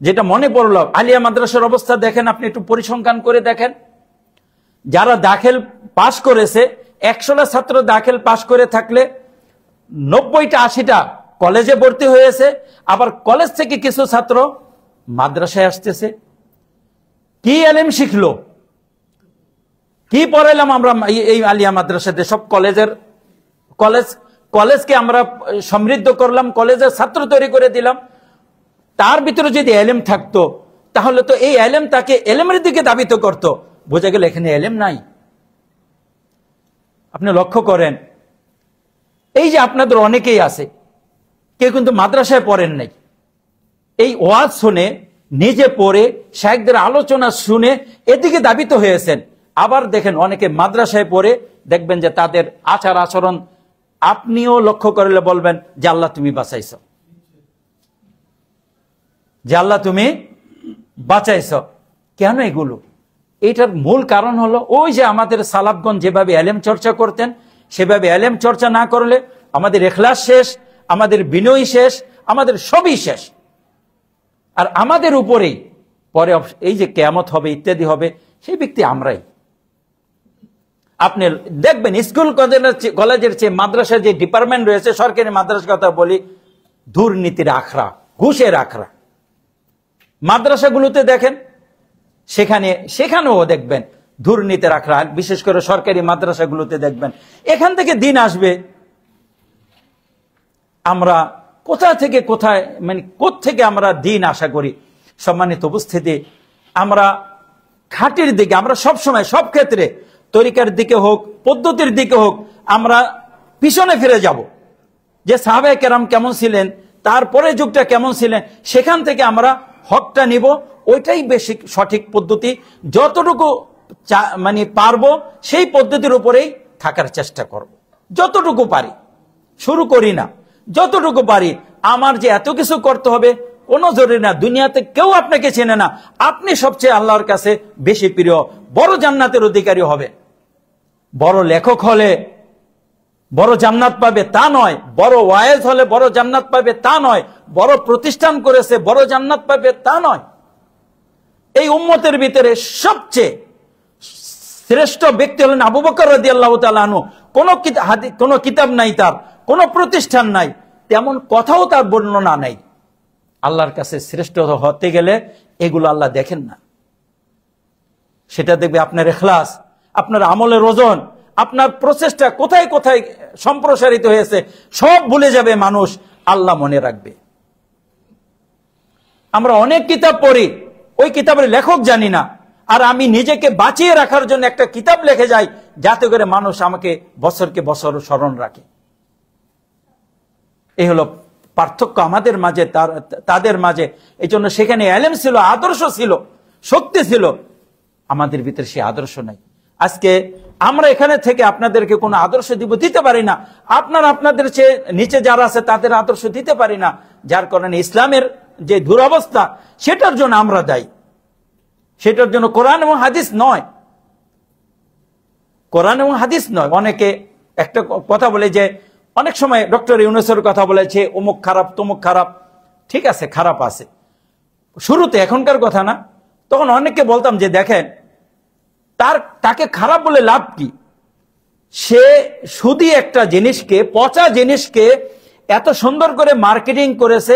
যেটা মনে পড়ল, আলিয়া মাদ্রাসার অবস্থা দেখেন, আপনি একটু পরিসংখ্যান করে দেখেন, যারা দাখিল পাশ করেছে, 100টা ছাত্র দাখিল পাশ করে থাকলে 90টা 80টা কলেজে ভর্তি হয়েছে, আবার কলেজ থেকে কিছু ছাত্র মাদ্রাসায় আসতেছে। কি এলেম শিখলো, কি পড়াইলাম আমরা এই আলিয়া মাদ্রাসাতে? সব কলেজকে আমরা সমৃদ্ধ করলাম, কলেজের ছাত্র তৈরি করে দিলাম। তার ভিতরে যদি এলেম থাকতো তাহলে তো এই এলেম তাকে এলেমের দিকে ধাবিত করতো। বোঝা গেল এখানে এলেম নাই। আপনি লক্ষ্য করেন, এই যে আপনাদের অনেকেই আছে, কেউ কিন্তু মাদ্রাসায় পড়েন নাই, এই ওয়াজ শুনে, নিজে পড়ে, শায়েখদের আলোচনা শুনে এদিকে ধাবিত হয়েছেন। আবার দেখেন অনেকে মাদ্রাসায় পড়ে, দেখবেন যে তাদের আচার আচরণ আপনিও লক্ষ্য করলে বলবেন যে আল্লাহ তুমি বাঁচাইছ, যে আল্লাহ তুমি বাঁচাইছ। কেন এগুলো? এটার মূল কারণ হলো ওই যে আমাদের সালাফগণ যেভাবে এলেম চর্চা করতেন, সেভাবে এলেম চর্চা না করলে আমাদের ইখলাস শেষ, আমাদের বিনয় শেষ, আমাদের সবই শেষ। আর আমাদের উপরেই পরে এই যে কিয়ামত হবে ইত্যাদি হবে, সেই ব্যক্তি আমরাই। আপনি দেখবেন স্কুল কলেজের চেয়ে মাদ্রাসার যে ডিপার্টমেন্ট রয়েছে, সরকারি মাদ্রাসার কথা বলি, দুর্নীতির আখড়া, ঘুষের আখড়া। মাদ্রাসাগুলোতে দেখেন, সেখানেও দেখবেন দুর্নীতির আখড়া। বিশেষ করে সরকারি মাদ্রাসাগুলোতে দেখবেন, এখান থেকে দিন আসবে, আমরা কোথা থেকে কোথায়, মানে কোত্থেকে আমরা দিন আশা করি। সম্মানিত উপস্থিতি, আমরা খাঁটির দিকে, আমরা সবসময় সব ক্ষেত্রে তরিকার দিকে হোক, পদ্ধতির দিকে হোক, আমরা পিছনে ফিরে যাব। যে সাহাবায়ে কেরাম কেমন ছিলেন, তারপরে যুগটা কেমন ছিলেন, সেখান থেকে আমরা হকটা নিব। ওইটাই বেশি সঠিক পদ্ধতি। যতটুকু মানে পারবো সেই পদ্ধতির উপরেই থাকার চেষ্টা করব, যতটুকু পারি। শুরু করি না, যতটুকু পারি। আমার যে এত কিছু করতে হবে কোনো জরুরি না। দুনিয়াতে কেউ আপনাকে চেনে না, আপনি সবচেয়ে আল্লাহর কাছে বেশি প্রিয়। বড় জান্নাতের অধিকারী হবে, বড় লেখক হলে বড় জান্নাত পাবে তা নয়, বড় ওয়াইজ হলে বড় জান্নাত পাবে তা নয়, বড় প্রতিষ্ঠান করেছে বড় জান্নাত পাবে তা নয়। এই উম্মতের ভিতরে সবচেয়ে শ্রেষ্ঠ ব্যক্তি হলেন আবু বকর রাদিয়াল্লাহু তাআলা আনহু। কোনো কিতাব নাই তার, কোনো প্রতিষ্ঠান নাই, তেমন কথাও তার বর্ণনা নাই। আল্লাহর কাছে শ্রেষ্ঠ হতে গেলে এগুলো আল্লাহ দেখেন না। সেটা দেখবে আপনার ইখলাস, আপনার আমলের ওজন, আপনার প্রচেষ্টা কোথায় কোথায় সম্প্রসারিত হয়েছে, সব ভুলে যাবে মানুষ, আল্লাহ মনে রাখবে। আমরা অনেক কিতাব পড়ি, ওই কিতাবের লেখক জানি না, আর আমি নিজেকে বাঁচিয়ে রাখার জন্য একটা কিতাব লিখে যাই, যাতে করে মানুষ আমাকে বছরকে বছর স্মরণ রাখে। এই হলো পার্থক্য আমাদের মাঝে, তাদের মাঝে। এই জন্য সেখানে এলেম ছিল, আদর্শ ছিল, শক্তি ছিল। আমাদের ভিতরে সেই আদর্শ নাই। আজকে আমরা এখানে থেকে আপনাদেরকে কোনো আদর্শ দিতে পারি না, আপনাদের চেয়ে নিচে যারা আছে তাদের আদর্শ দিতে পারি না, যার কারণে ইসলামের যে দুরবস্থা সেটার জন্য আমরা দায়ী। সেটার জন্য কোরআন এবং হাদিস নয়, কোরআন এবং হাদিস নয়। অনেকে একটা কথা বলে যে, অনেক সময় ডক্টর ইউনূসের কথা বলেছে, অমুক খারাপ তমুক খারাপ। ঠিক আছে, খারাপ আছে শুরুতে, এখনকার কথা না। তখন অনেককে বলতাম যে দেখেন, তাকে খারাপ বলে লাভ কি? সে শুধু একটা জিনিসকে, পচা জিনিসকে এত সুন্দর করে মার্কেটিং করেছে,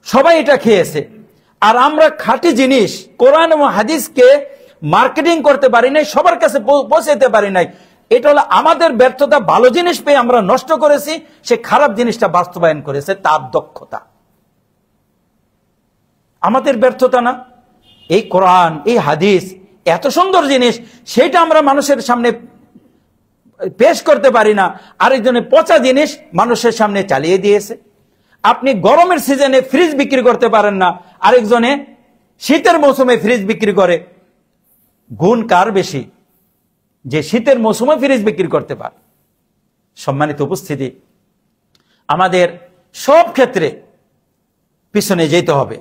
সবাই এটা খেয়েছে। আর আমরা খাঁটি জিনিস কোরআন এবং হাদিসকে মার্কেটিং করতে পারি নাই, সবার কাছে পৌঁছাতে পারি নাই। এটা হলো আমাদের ব্যর্থতা। ভালো জিনিস পেয়ে আমরা নষ্ট করেছি, সে খারাপ জিনিসটা বাস্তবায়ন করেছে, তার দক্ষতা। আমাদের ব্যর্থতা না। এই কোরআন, এই হাদিস এত সুন্দর জিনিস, সেটা আমরা মানুষের সামনে পেশ করতে পারি না। আরেকজনে পচা জিনিস মানুষের সামনে চালিয়ে দিয়েছে। আপনি গরমের সিজনে ফ্রিজ বিক্রি করতে পারেন না, আরেকজনে শীতের মৌসুমে ফ্রিজ বিক্রি করে। গুণ কার বেশি? যে শীতের মৌসুমে ফ্রিজ বিক্রি করতে পারে। সম্মানিত উপস্থিতি, আমাদের সব ক্ষেত্রে পিছনে যেতে হবে।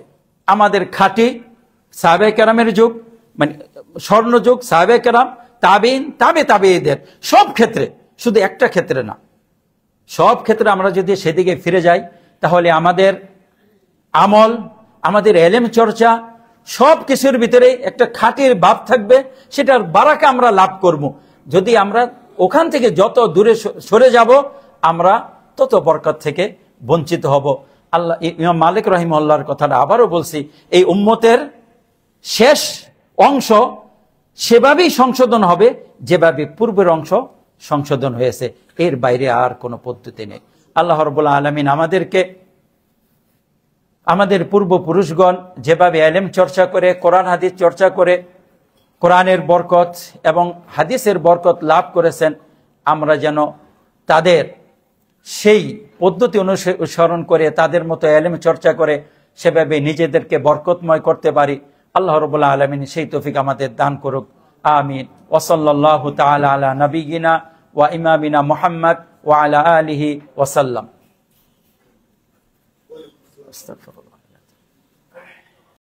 আমাদের খাঁটি সাহাবায়ে কেরামের যুগ, মানে স্বর্ণ যুগ, সাহাবায়ে কেরাম, তাবিঈন, তাবিঈদের সব ক্ষেত্রে, শুধু একটা ক্ষেত্রে না, সব ক্ষেত্রে আমরা যদি সেদিকে ফিরে যাই, তাহলে আমাদের আমল, আমাদের এলেম চর্চা সব কিছুর ভিতরে একটা খাঁটির ভাব থাকবে, সেটার বারাকা আমরা লাভ করব। যদি আমরা ওখান থেকে যত দূরে সরে যাব, আমরা তত বরকত থেকে বঞ্চিত হব। আল্লাহ ইমাম মালিক রাহিমাহুল্লাহর কথাটা আবারও বলছি, এই উম্মতের শেষ অংশ সেভাবেই সংশোধন হবে যেভাবে পূর্বের অংশ সংশোধন হয়েছে, এর বাইরে আর কোনো পদ্ধতি নেই। আল্লাহ রাব্বুল আলামিন আমাদেরকে আমাদের পূর্বপুরুষগণ যেভাবে ইলম চর্চা করে, কোরআন হাদিস চর্চা করে কোরআনের বরকত এবং হাদিসের বরকত লাভ করেছেন, আমরা যেন তাদের সেই পদ্ধতি অনুসরণ করে তাদের মতো ইলম চর্চা করে সেভাবে নিজেদেরকে বরকতময় করতে পারি। আল্লাহ রাব্বুল আলামিন সেই তৌফিক আমাদের দান করুক। আমিন। ওয়া সাল্লাল্লাহু তাআলা আলা নাবিয়িনা ওয়া ইমামিনা মুহাম্মদ ওয়া আলা আলিহি ওয়া সাল্লাম। আস্তাগফিরুল্লাহ।